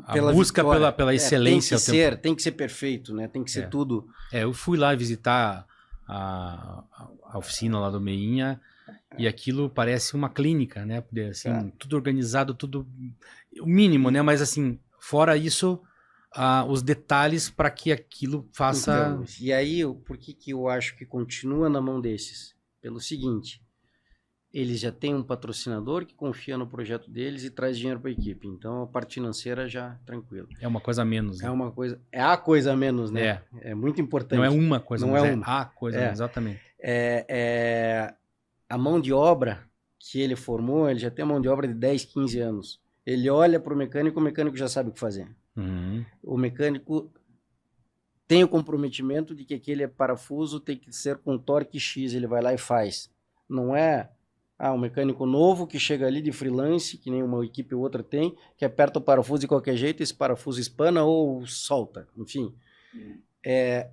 A busca pela excelência. Tem que ser perfeito, né? Tem que ser tudo. Eu fui lá visitar a oficina lá do Meinha e aquilo parece uma clínica, né? Assim, tudo organizado, tudo... O mínimo, né? Mas assim, fora isso, os detalhes para que aquilo faça... Então, e aí, por que eu acho que continua na mão desses? Pelo seguinte, eles já têm um patrocinador que confia no projeto deles e traz dinheiro para a equipe. Então, a parte financeira já tranquila. É uma coisa a menos. Né? É a coisa a menos, né? É. É muito importante. Não é uma coisa, não mas é uma. A coisa, exatamente. A mão de obra que ele formou, ele já tem mão de obra de 10, 15 anos. Ele olha para o mecânico já sabe o que fazer. Uhum. O mecânico tem o comprometimento de que aquele parafuso tem que ser com torque X, ele vai lá e faz. Não é um mecânico novo que chega ali de freelance, que nem uma equipe ou outra tem, que aperta o parafuso de qualquer jeito, esse parafuso espana ou solta, enfim.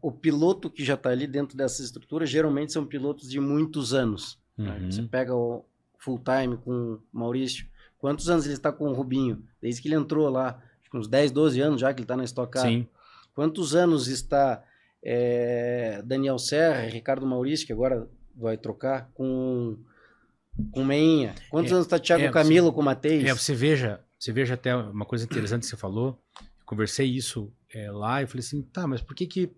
O piloto que já está ali dentro dessa estrutura, geralmente são pilotos de muitos anos. Né? Você pega o full time com o Maurício, quantos anos ele está com o Rubinho? Desde que ele entrou lá, acho que uns 10, 12 anos já que ele está na Stock Car. Sim. Quantos anos está Daniel Serra, Ricardo Maurício, que agora vai trocar, com Meinha? Quantos anos está Thiago Camilo com o Matheus? Você veja até uma coisa interessante que você falou. Eu conversei isso lá e falei assim, tá, mas por que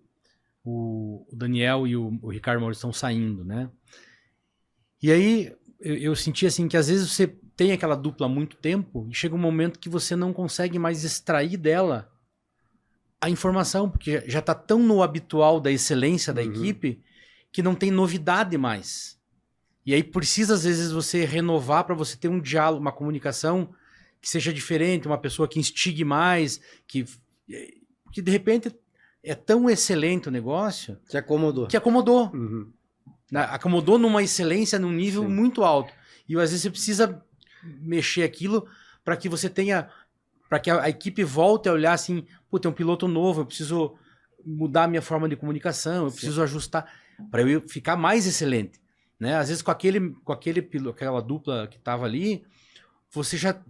o Daniel e o Ricardo Maurício estão saindo, né? E aí eu senti assim que às vezes você tem aquela dupla há muito tempo e chega um momento que você não consegue mais extrair dela a informação, porque já está tão no habitual da excelência da equipe que não tem novidade mais. E aí precisa, às vezes, você renovar para você ter um diálogo, uma comunicação que seja diferente, uma pessoa que instigue mais, que de repente é tão excelente o negócio... Que acomodou. Que acomodou. Acomodou numa excelência, num nível muito alto. E às vezes você precisa mexer aquilo para que você tenha... Para que a equipe volte a olhar assim, pô, tem um piloto novo, eu preciso mudar a minha forma de comunicação, eu preciso ajustar para eu ficar mais excelente. Né? Às vezes com aquela dupla que estava ali, você já...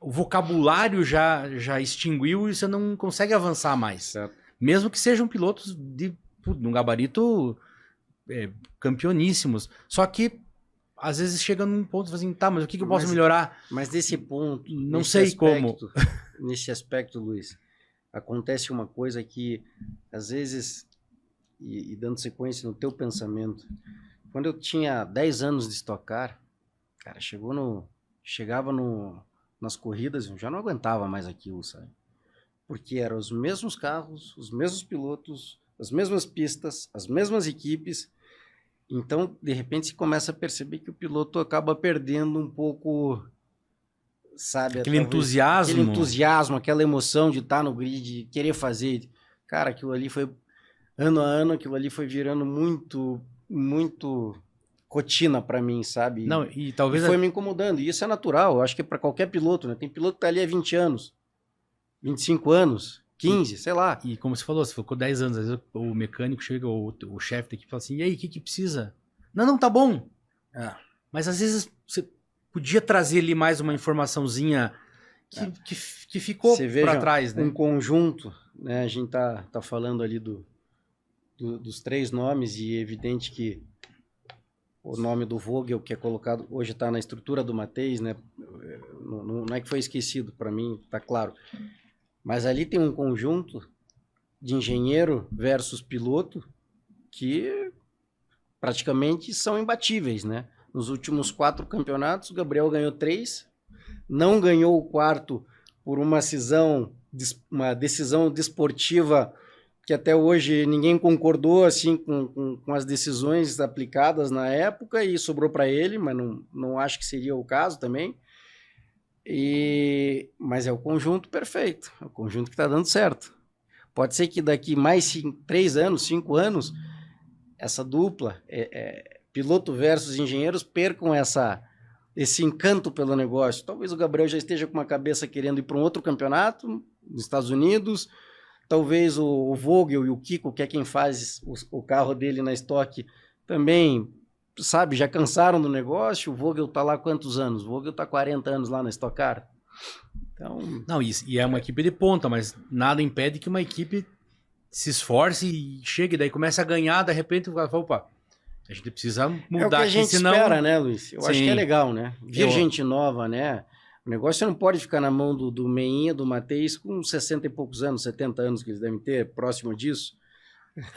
o vocabulário já extinguiu e você não consegue avançar mais. Certo. Mesmo que sejam pilotos de um gabarito campeoníssimos. Só que às vezes chega num ponto assim, tá, mas o que eu posso melhorar? Mas nesse ponto, não sei como. Nesse aspecto, Luiz, acontece uma coisa que, às vezes, e dando sequência no teu pensamento, quando eu tinha 10 anos de Stock Car, cara, chegava nas corridas, eu já não aguentava mais aquilo, sabe? Porque eram os mesmos carros, os mesmos pilotos, as mesmas pistas, as mesmas equipes. Então, de repente, você começa a perceber que o piloto acaba perdendo um pouco, sabe? Aquele entusiasmo, aquela emoção de estar no grid, de querer fazer. Cara, aquilo ali foi, ano a ano, aquilo ali foi virando muito, muito rotina para mim, sabe? Não, e talvez foi me incomodando. E isso é natural, eu acho que é para qualquer piloto, né? Tem piloto que tá ali há 20 anos, 25 anos, 15, sei lá. E como você falou, você ficou 10 anos, às vezes o mecânico chega, o chefe da equipe fala assim, e aí, o que precisa? Não, tá bom. Mas às vezes você podia trazer ali mais uma informaçãozinha que ficou para trás, né? Um conjunto, né? A gente tá falando ali dos 3 nomes e é evidente que o nome do Vogel, que é colocado, hoje está na estrutura do Matheus, né? Não é que foi esquecido, para mim, tá claro. Mas ali tem um conjunto de engenheiro versus piloto que praticamente são imbatíveis, né? Nos últimos 4 campeonatos, o Gabriel ganhou 3, não ganhou o 4º por uma decisão desportiva que até hoje ninguém concordou assim com as decisões aplicadas na época e sobrou para ele, mas não acho que seria o caso também. Mas é o conjunto perfeito, é o conjunto que está dando certo. Pode ser que daqui mais 3 anos, 5 anos, essa dupla, piloto versus engenheiros, percam esse encanto pelo negócio. Talvez o Gabriel já esteja com uma cabeça querendo ir para um outro campeonato nos Estados Unidos, talvez o Vogel e o Kiko, que é quem faz o carro dele na Stock, também, sabe, já cansaram do negócio. O Vogel está lá há quantos anos? O Vogel está 40 anos lá na Stock Car. Então... Não, e é uma equipe de ponta, mas nada impede que uma equipe se esforce e chegue, daí começa a ganhar, de repente o cara fala, opa, a gente precisa mudar aqui, senão... É o que a gente espera, né, Luiz? Eu acho que é legal, né? Vir gente nova, né? O negócio não pode ficar na mão do Meinha, do Matheus, com 60 e poucos anos, 70 anos que eles devem ter, próximo disso.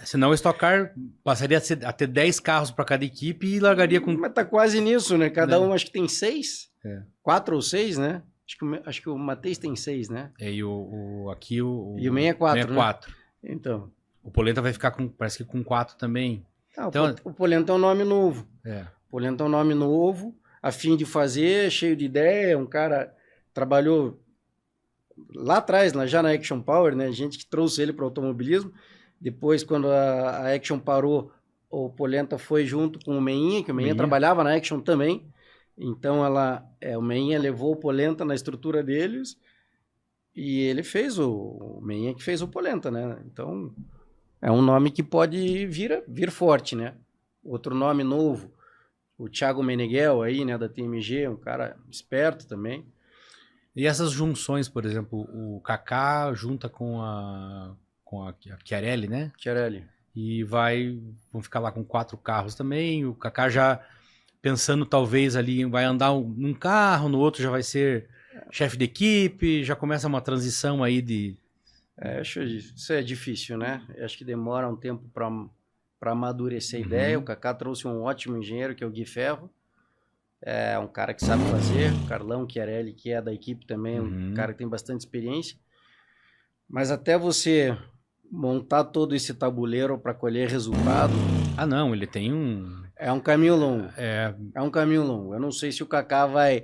Senão o Stock Car passaria a ter 10 carros para cada equipe e largaria com... Mas tá quase nisso, né? Cada um acho que tem 6. É. 4 ou 6, né? Acho que o Matheus tem 6, né? E aqui o... E o 64, 64. Né? Então. O Polenta vai ficar parece que com 4 também. Então, o Polenta é um nome novo. O Polenta é um nome novo, a fim de fazer, cheio de ideia, um cara trabalhou lá atrás, já na Action Power, né? Gente que trouxe ele para o automobilismo. Depois, quando a Action parou, o Polenta foi junto com o Meinha, que o Meinha trabalhava na Action também. Então, o Meinha levou o Polenta na estrutura deles e ele fez o Meinha que fez o Polenta, né? Então, é um nome que pode vir forte, né? Outro nome novo, o Thiago Meneghel aí, né, da TMG, um cara esperto também. E essas junções, por exemplo, o Kaká junta com a Chiarelli, né? Chiarelli. E vão ficar lá com 4 carros também. O Kaká já pensando talvez ali, vai andar num carro, no outro já vai ser chefe de equipe, já começa uma transição aí de... isso é difícil, né? Acho que demora um tempo para amadurecer a ideia. O Kaká trouxe um ótimo engenheiro, que é o Gui Ferro. É um cara que sabe fazer. O Carlão Chiarelli, que é da equipe também, um cara que tem bastante experiência. Mas até você montar todo esse tabuleiro para colher resultado... não, ele tem um... É um caminho longo. É um caminho longo. Eu não sei se o Kaká vai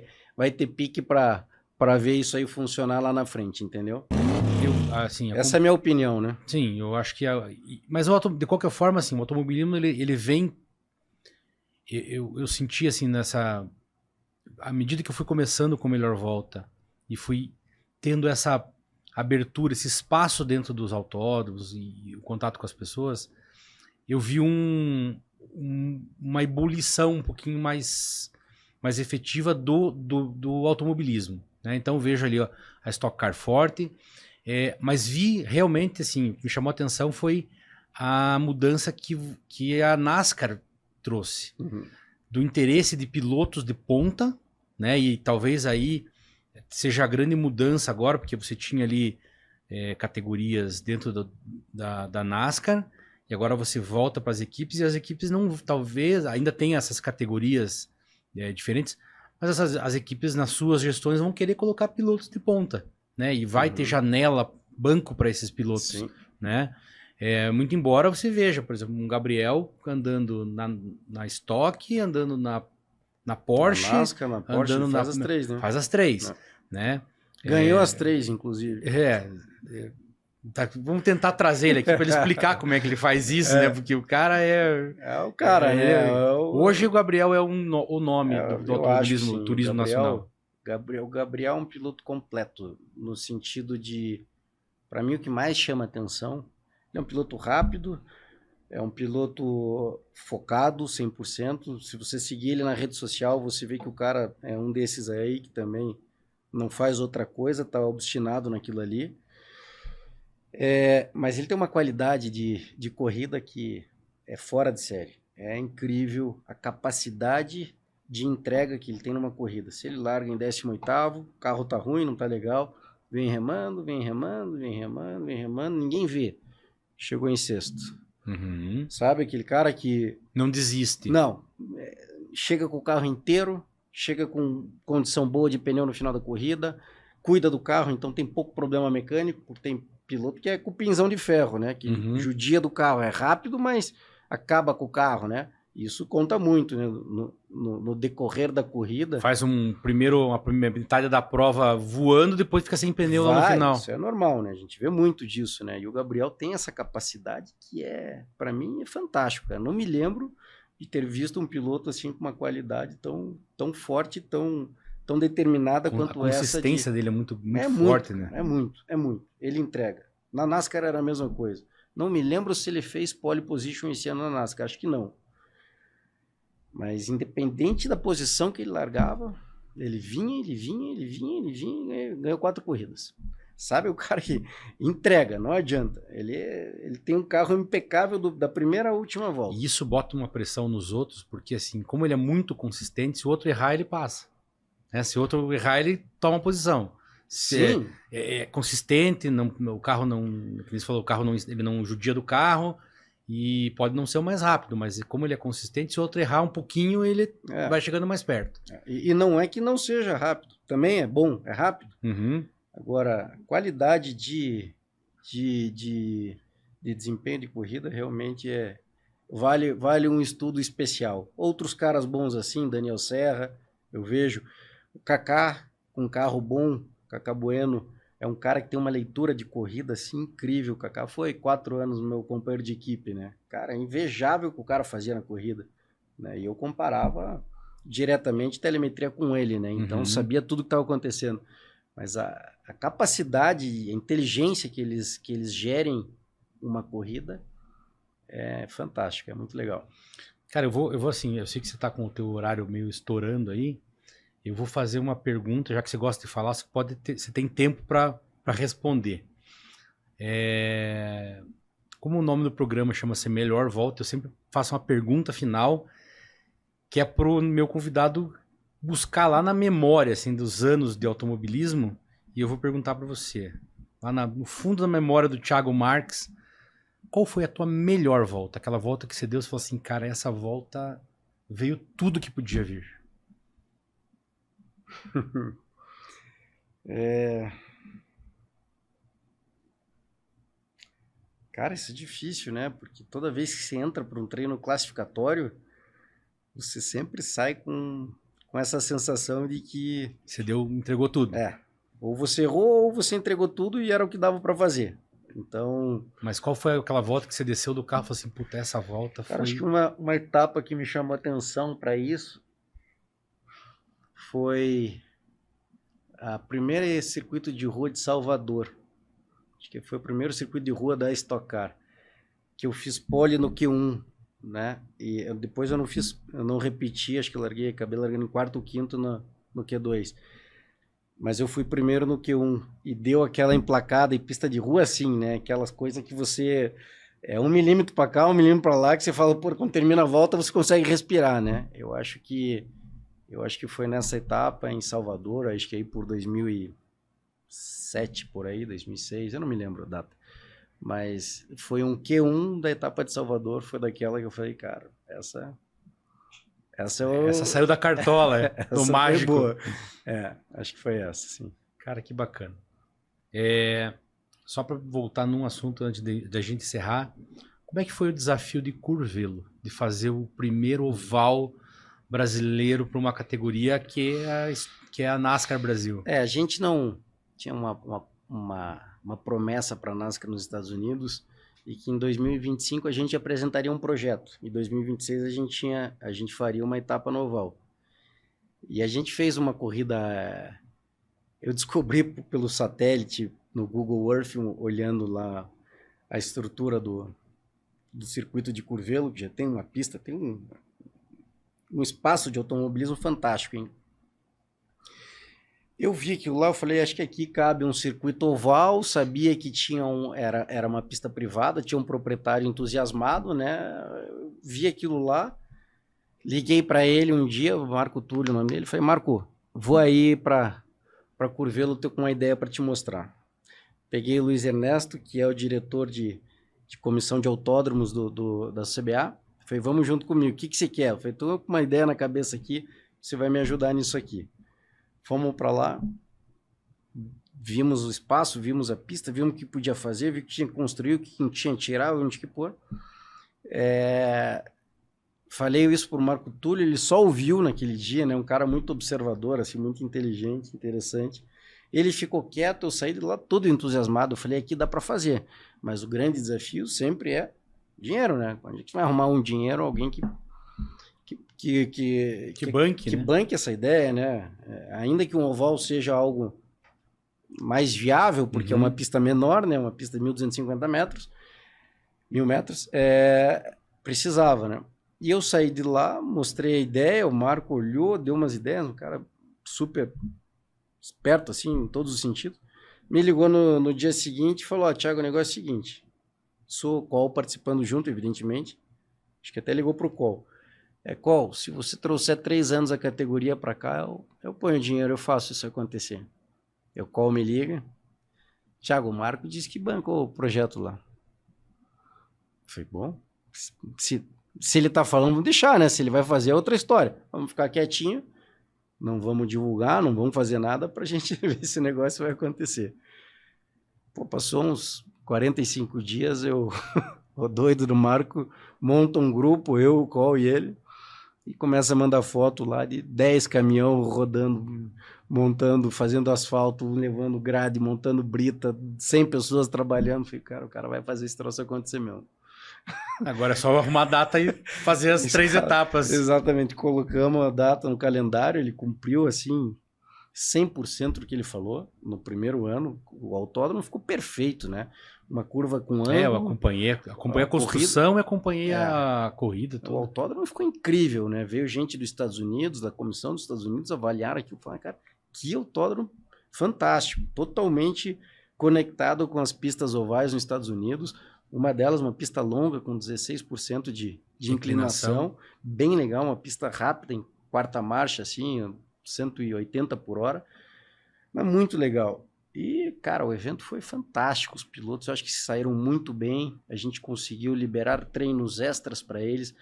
ter pique para ver isso aí funcionar lá na frente, entendeu? Essa é a minha opinião, né? Sim, eu acho que... Mas de qualquer forma, assim, o automobilismo, ele vem... Eu senti, assim, à medida que eu fui começando com Melhor Volta e fui tendo essa abertura, esse espaço dentro dos autódromos e o contato com as pessoas, eu vi uma ebulição um pouquinho mais efetiva do automobilismo, né? Então vejo ali, ó, a Stock Car forte, mas vi realmente, assim, o que me chamou a atenção foi a mudança que a NASCAR trouxe, do interesse de pilotos de ponta, né? E talvez aí seja a grande mudança agora, porque você tinha ali categorias dentro da NASCAR, e agora você volta para as equipes, e as equipes não, talvez, ainda tem essas categorias diferentes, mas as equipes nas suas gestões vão querer colocar pilotos de ponta, né? E vai ter janela, banco para esses pilotos. Sim. Né? Muito embora você veja, por exemplo, um Gabriel andando na Stock, andando na Porsche, na Porsche andando faz as 3, né? Faz as 3, né? Ganhou as 3, inclusive. Tá, vamos tentar trazer ele aqui para ele explicar como é que ele faz isso, né? Porque o cara o cara, né? Hoje o Gabriel é o nome do automobilismo, turismo nacional. O Gabriel é um piloto completo, no sentido de, para mim, o que mais chama atenção, ele é um piloto rápido, é um piloto focado 100%. Se você seguir ele na rede social, você vê que o cara é um desses aí que também não faz outra coisa, tá obstinado naquilo ali. Mas ele tem uma qualidade de corrida que é fora de série. É incrível a capacidade de entrega que ele tem numa corrida. Se ele larga em 18º, o carro tá ruim, não tá legal, vem remando, ninguém vê. Chegou em 6º. Sabe, aquele cara que... Não desiste. Não. Chega com o carro inteiro, chega com condição boa de pneu no final da corrida, cuida do carro, então tem pouco problema mecânico, tem piloto que é cupinzão de ferro, né? Que judia do carro, é rápido, mas acaba com o carro, né? Isso conta muito, né? No decorrer da corrida. Faz uma primeira metade da prova voando, depois fica sem pneu lá no final. Isso é normal, né? A gente vê muito disso, né? E o Gabriel tem essa capacidade que para mim, é fantástico, cara. Não me lembro de ter visto um piloto assim com uma qualidade tão forte, tão determinada quanto essa. A consistência dele é muito forte, né? É muito. Ele entrega. Na NASCAR era a mesma coisa. Não me lembro se ele fez pole position esse ano na NASCAR, acho que não. Mas independente da posição que ele largava, ele vinha e ganhou 4 corridas. Sabe, o cara que entrega, não adianta. Ele tem um carro impecável da primeira à última volta. E isso bota uma pressão nos outros, porque assim, como ele é muito consistente, se o outro errar, ele passa. Se o outro errar, ele toma posição. Sim. É consistente, o carro não... Como você falou, o carro não, ele não judia do carro, E pode não ser o mais rápido, mas como ele é consistente, se o outro errar um pouquinho, ele vai chegando mais perto. E não é que não seja rápido. Também é bom, é rápido. Uhum. Agora, qualidade de desempenho de corrida realmente vale um estudo especial. Outros caras bons assim, Daniel Serra, eu vejo. O Kaká, com um carro bom, Kaká Bueno, é um cara que tem uma leitura de corrida assim incrível. O Kaká foi 4 anos meu companheiro de equipe, né? Cara, é invejável o que o cara fazia na corrida, né? E eu comparava diretamente telemetria com ele, né? Então sabia tudo que estava acontecendo. Mas a capacidade, a inteligência que eles gerem uma corrida é fantástica, é muito legal. Cara, eu vou assim, eu sei que você tá com o teu horário meio estourando aí. Eu vou fazer uma pergunta, já que você gosta de falar, você tem tempo para responder. Como o nome do programa chama-se Melhor Volta, eu sempre faço uma pergunta final, que é pro meu convidado buscar lá na memória, assim, dos anos de automobilismo, e eu vou perguntar para você, lá no fundo da memória do Thiago Marques, qual foi a tua melhor volta? Aquela volta que você deu, você falou assim, cara, essa volta veio tudo que podia vir. Cara, isso é difícil, né? Porque toda vez que você entra para um treino classificatório, você sempre sai com essa sensação de que... Você entregou tudo. Ou você errou ou você entregou tudo e era o que dava para fazer. Então... Mas qual foi aquela volta que você desceu do carro e falou assim, puta, essa volta foi... Cara, acho que uma etapa que me chamou a atenção para isso foi a primeira circuito de rua de Salvador. Acho que foi o primeiro circuito de rua da Stock Car, que eu fiz pole no Q1, né? E depois eu não repeti, acho que acabei largando em quarto ou quinto no Q2. Mas eu fui primeiro no Q1 e deu aquela emplacada em pista de rua assim, né? Aquelas coisas que você... 1 milímetro para cá, 1 milímetro para lá, que você fala, pô, quando termina a volta você consegue respirar, né? Eu acho que foi nessa etapa em Salvador, acho que aí por 2007, por aí, 2006, eu não me lembro a data. Mas foi um Q1 da etapa de Salvador, foi daquela que eu falei, cara, essa saiu da cartola, do mágico. Boa. Acho que foi essa, sim. Cara, que bacana. Só para voltar num assunto antes da gente encerrar, como é que foi o desafio de Curvelo, de fazer o primeiro oval brasileiro para uma categoria que é a NASCAR Brasil? A gente não tinha uma promessa para a NASCAR nos Estados Unidos e que em 2025 a gente apresentaria um projeto. Em 2026 a gente faria uma etapa no oval. E a gente fez uma corrida... Eu descobri pelo satélite no Google Earth, olhando lá a estrutura do circuito de Curvelo, que já tem uma pista, tem um espaço de automobilismo fantástico, hein? Eu vi aquilo lá, eu falei, acho que aqui cabe um circuito oval, sabia que tinha era uma pista privada, tinha um proprietário entusiasmado, né? Eu vi aquilo lá, liguei para ele um dia, Marco Túlio, o nome dele, falei, Marco, vou aí para Curvelo, tô com uma ideia para te mostrar. Peguei o Luiz Ernesto, que é o diretor de comissão de autódromos da CBA, falei, vamos junto comigo, o que você quer? Eu falei, tô com uma ideia na cabeça aqui, você vai me ajudar nisso aqui. Fomos para lá, vimos o espaço, vimos a pista, vimos o que podia fazer, vimos o que tinha que construir, o que tinha que tirar, onde que pôr. Falei isso para o Marco Túlio, ele só ouviu naquele dia, né? Um cara muito observador, assim, muito inteligente, interessante. Ele ficou quieto, eu saí de lá todo entusiasmado, eu falei, aqui dá para fazer. Mas o grande desafio sempre é dinheiro, né? Quando a gente vai arrumar um dinheiro, alguém que banque essa ideia, né? Ainda que um oval seja algo mais viável, porque é uma pista menor, né? Uma pista de 1.250 metros, 1.000 metros, precisava, né? E eu saí de lá, mostrei a ideia, o Marco olhou, deu umas ideias, um cara super esperto, assim, em todos os sentidos. Me ligou no dia seguinte e falou, Thiago, o negócio é o seguinte, sou o Col participando junto, evidentemente, acho que até ligou pro Col. Col, se você trouxer 3 anos a categoria para cá, eu ponho dinheiro, eu faço isso acontecer. O Col me liga, Thiago, o Marco disse que bancou o projeto lá. Eu falei, bom, Se ele tá falando, vamos deixar, né? Se ele vai fazer é outra história. Vamos ficar quietinho, não vamos divulgar, não vamos fazer nada pra gente ver se o negócio vai acontecer. Pô, passou uns 45 dias, o doido do Marco monta um grupo, eu, o Col e ele, e começa a mandar foto lá de 10 caminhão rodando, montando, fazendo asfalto, levando grade, montando brita, 100 pessoas trabalhando. Falei, cara, o cara vai fazer esse troço acontecer mesmo. Agora é só arrumar a data e fazer as 3 etapas. Exatamente, colocamos a data no calendário, ele cumpriu assim 100% do que ele falou no primeiro ano. O autódromo ficou perfeito, né? Uma curva com ângulo. Eu acompanhei a construção e acompanhei a corrida. O autódromo ficou incrível, né? Veio gente dos Estados Unidos, da comissão dos Estados Unidos, avaliar aquilo. Falaram, cara, que autódromo fantástico, totalmente conectado com as pistas ovais nos Estados Unidos. Uma delas, uma pista longa com 16% de inclinação, bem legal, uma pista rápida em 4ª marcha, assim, 180 por hora, mas muito legal. E, cara, o evento foi fantástico, os pilotos eu acho que saíram muito bem, a gente conseguiu liberar treinos extras para eles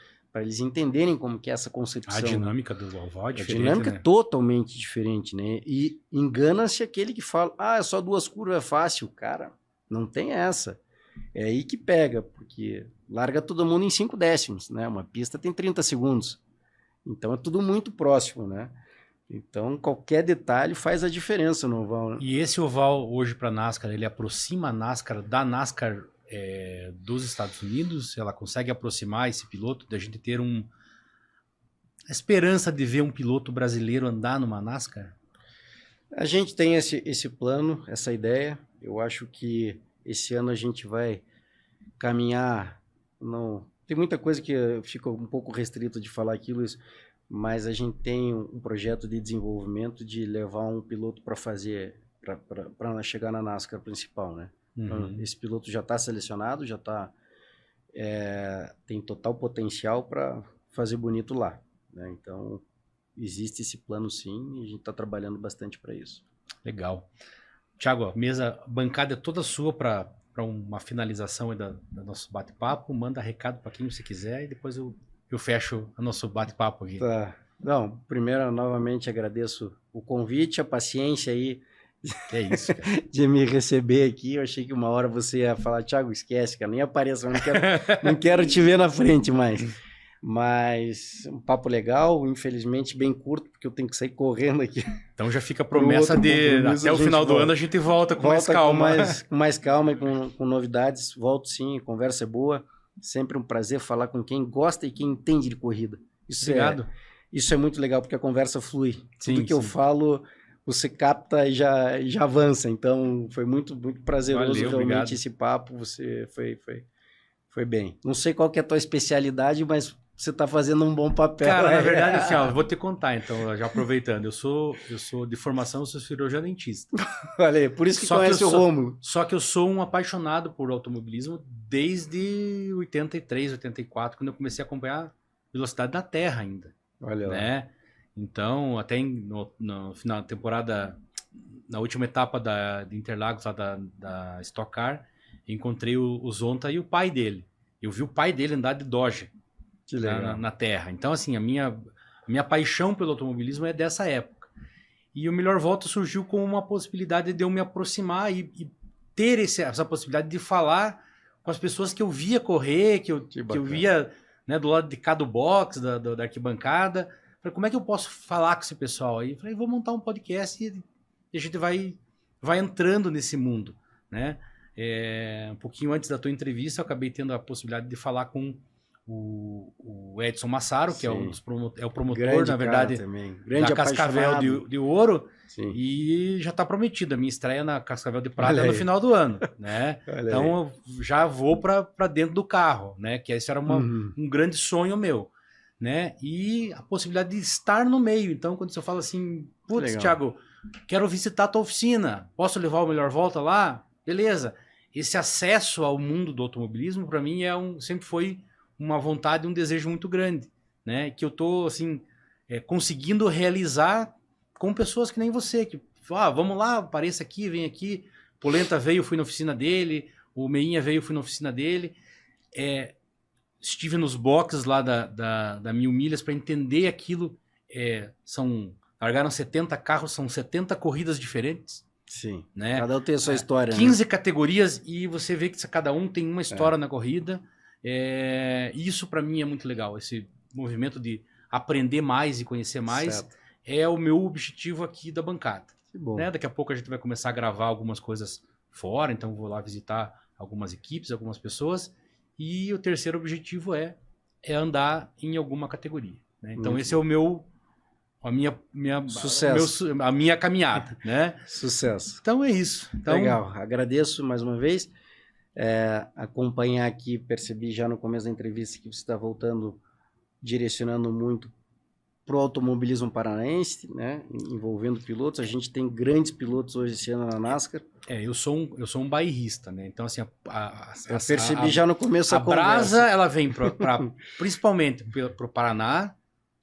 entenderem como que é essa concepção. A dinâmica do oval é diferente, a dinâmica né? É totalmente diferente, né? E engana-se aquele que fala, é só 2 curvas, é fácil. Cara, não tem essa. É aí que pega, porque larga todo mundo em 5 décimos, né? Uma pista tem 30 segundos. Então é tudo muito próximo, né? Então qualquer detalhe faz a diferença no oval, né? E esse oval hoje para a NASCAR, ele aproxima a NASCAR da NASCAR dos Estados Unidos? Ela consegue aproximar esse piloto da gente ter a esperança de ver um piloto brasileiro andar numa NASCAR? A gente tem esse plano, essa ideia. Eu acho que esse ano a gente vai caminhar. Não, tem muita coisa que fica um pouco restrito de falar aquilo, mas a gente tem um projeto de desenvolvimento de levar um piloto para fazer, para chegar na NASCAR principal, né? Então, esse piloto já está selecionado, já tem total potencial para fazer bonito lá, né? Então, existe esse plano sim, e a gente está trabalhando bastante para isso. Legal. Thiago, a bancada é toda sua para uma finalização aí do nosso bate-papo. Manda recado para quem você quiser e depois eu fecho o nosso bate-papo aqui. Tá. Não, primeiro, novamente agradeço o convite, a paciência aí é isso, cara. de me receber aqui. Eu achei que uma hora você ia falar, Thiago, esquece, cara, nem apareça, não quero te ver na frente mais. Mas um papo legal, infelizmente bem curto, porque eu tenho que sair correndo aqui. Então já fica a promessa de até o final do ano a gente volta com mais calma. Com mais calma e com novidades. Volto sim, a conversa é boa. Sempre um prazer falar com quem gosta e quem entende de corrida. Obrigado. Isso é muito legal, porque a conversa flui. Sim, tudo que eu falo, você capta e já avança. Então foi muito, muito prazeroso. Valeu, realmente obrigado. Esse papo. Você foi bem. Não sei qual que é a tua especialidade, mas você está fazendo um bom papel. Cara, na verdade, assim, ó, vou te contar, então, já aproveitando. Eu sou de formação, eu sou cirurgião dentista. Olha aí, por isso que conhece o Rômulo. Só que eu sou um apaixonado por automobilismo desde 83, 84, quando eu comecei a acompanhar velocidade da Terra ainda. Olha lá. Né? Então, até no final da temporada, na última etapa de Interlagos, lá da Stock Car, encontrei o Zonta e o pai dele. Eu vi o pai dele andar de Dodge. Na Terra. Então, assim, a minha paixão pelo automobilismo é dessa época. E o Melhor Volta surgiu com uma possibilidade de eu me aproximar e ter essa possibilidade de falar com as pessoas que eu via correr, que eu via, né, do lado de cá do box, da arquibancada. Falei, como é que eu posso falar com esse pessoal aí? Falei, vou montar um podcast e a gente vai entrando nesse mundo, né? Um pouquinho antes da tua entrevista, eu acabei tendo a possibilidade de falar com o Edson Massaro, que é o promotor, grande, na verdade, da Cascavel de Ouro. Sim. E já está prometido a minha estreia na Cascavel de Prata no final do ano, né? Então eu já vou para dentro do carro, né? Que esse era um grande sonho meu, né? E a possibilidade de estar no meio. Então, quando você fala assim, putz, Thiago, quero visitar a tua oficina, posso levar o Melhor Volta lá? Beleza. Esse acesso ao mundo do automobilismo, para mim, sempre foi uma vontade, um desejo muito grande, né? Que eu tô, assim, conseguindo realizar com pessoas que nem você, que vamos lá, apareça aqui, vem aqui. Polenta veio, fui na oficina dele, o Meinha veio, fui na oficina dele. estive nos boxes lá da 1000 milhas para entender aquilo. Largaram 70 carros, são 70 corridas diferentes. Sim, né? Cada um tem a sua história. 15 categorias e você vê que cada um tem uma história na corrida. Isso para mim é muito legal, esse movimento de aprender mais e conhecer mais. Certo. É o meu objetivo aqui da bancada. Que bom. Né? Daqui a pouco a gente vai começar a gravar algumas coisas fora, então vou lá visitar algumas equipes, algumas pessoas. E o terceiro objetivo é andar em alguma categoria. Né? Então esse é o meu... Sucesso. A minha caminhada, né? Sucesso. Então é isso. Então, legal, agradeço mais uma vez. Acompanhar aqui, percebi já no começo da entrevista que você está voltando, direcionando muito para o automobilismo paranaense, né? Envolvendo pilotos. A gente tem grandes pilotos hoje esse ano na NASCAR. Eu sou um bairrista, né? Então, assim, eu percebi já no começo a brasa, ela vem principalmente para o Paraná,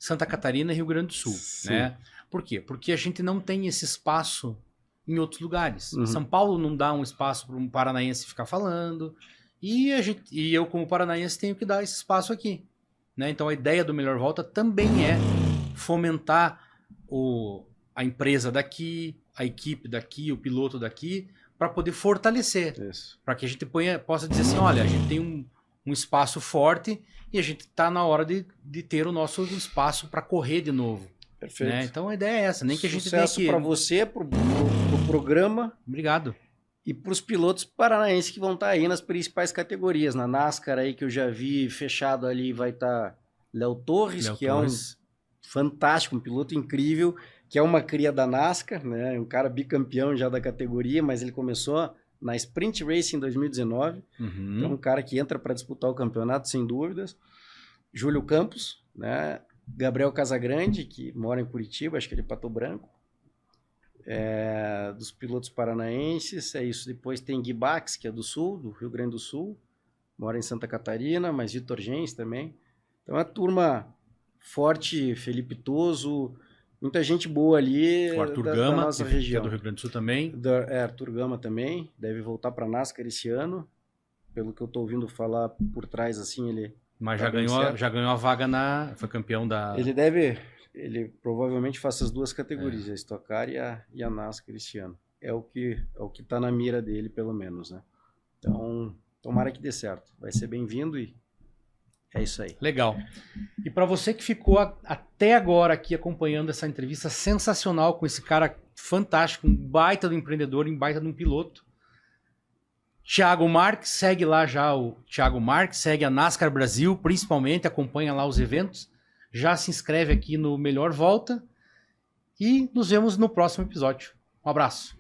Santa Catarina e Rio Grande do Sul, né? Por quê? Porque a gente não tem esse espaço em outros lugares. Uhum. São Paulo não dá um espaço para um paranaense ficar falando, e eu, como paranaense, tenho que dar esse espaço aqui, né? Então a ideia do Melhor Volta também é fomentar a empresa daqui, a equipe daqui, o piloto daqui, para poder fortalecer, para que a gente possa dizer assim, olha, a gente tem um espaço forte e a gente está na hora de ter o nosso espaço para correr de novo. Perfeito. Né? Então a ideia é essa, nem que a gente tenha Sucesso para você, para o programa. Obrigado. E para os pilotos paranaenses que vão estar aí nas principais categorias. Na NASCAR aí que eu já vi fechado ali vai estar Léo Torres, é um fantástico, um piloto incrível, que é uma cria da NASCAR, né? Um cara bicampeão já da categoria, mas ele começou na Sprint Racing em 2019. Então, um cara que entra para disputar o campeonato, sem dúvidas. Júlio Campos, né? Gabriel Casagrande, que mora em Curitiba, acho que ele é Pato Branco. Dos pilotos paranaenses, é isso. Depois tem Gui Bax, que é do Sul, do Rio Grande do Sul. Mora em Santa Catarina, mas Vitor Gens também. Então, é uma turma forte, Felipe Toso... Muita gente boa ali o Arthur Gama, da nossa região. Que é do Rio Grande do Sul também. Arthur Gama também, deve voltar para a NASCAR esse ano. Pelo que eu estou ouvindo falar por trás, assim, ele... Mas já ganhou a vaga foi campeão da... Ele provavelmente faça as duas categorias, a Stock Car e a NASCAR esse ano. É o que está na mira dele, pelo menos, né? Então, tomara que dê certo. Vai ser bem-vindo e é isso aí. Legal. E para você que ficou até agora aqui acompanhando essa entrevista sensacional com esse cara fantástico, um baita do empreendedor, um baita de um piloto, Thiago Marques, segue lá já o Thiago Marques, segue a NASCAR Brasil, principalmente, acompanha lá os eventos, já se inscreve aqui no Melhor Volta e nos vemos no próximo episódio. Um abraço.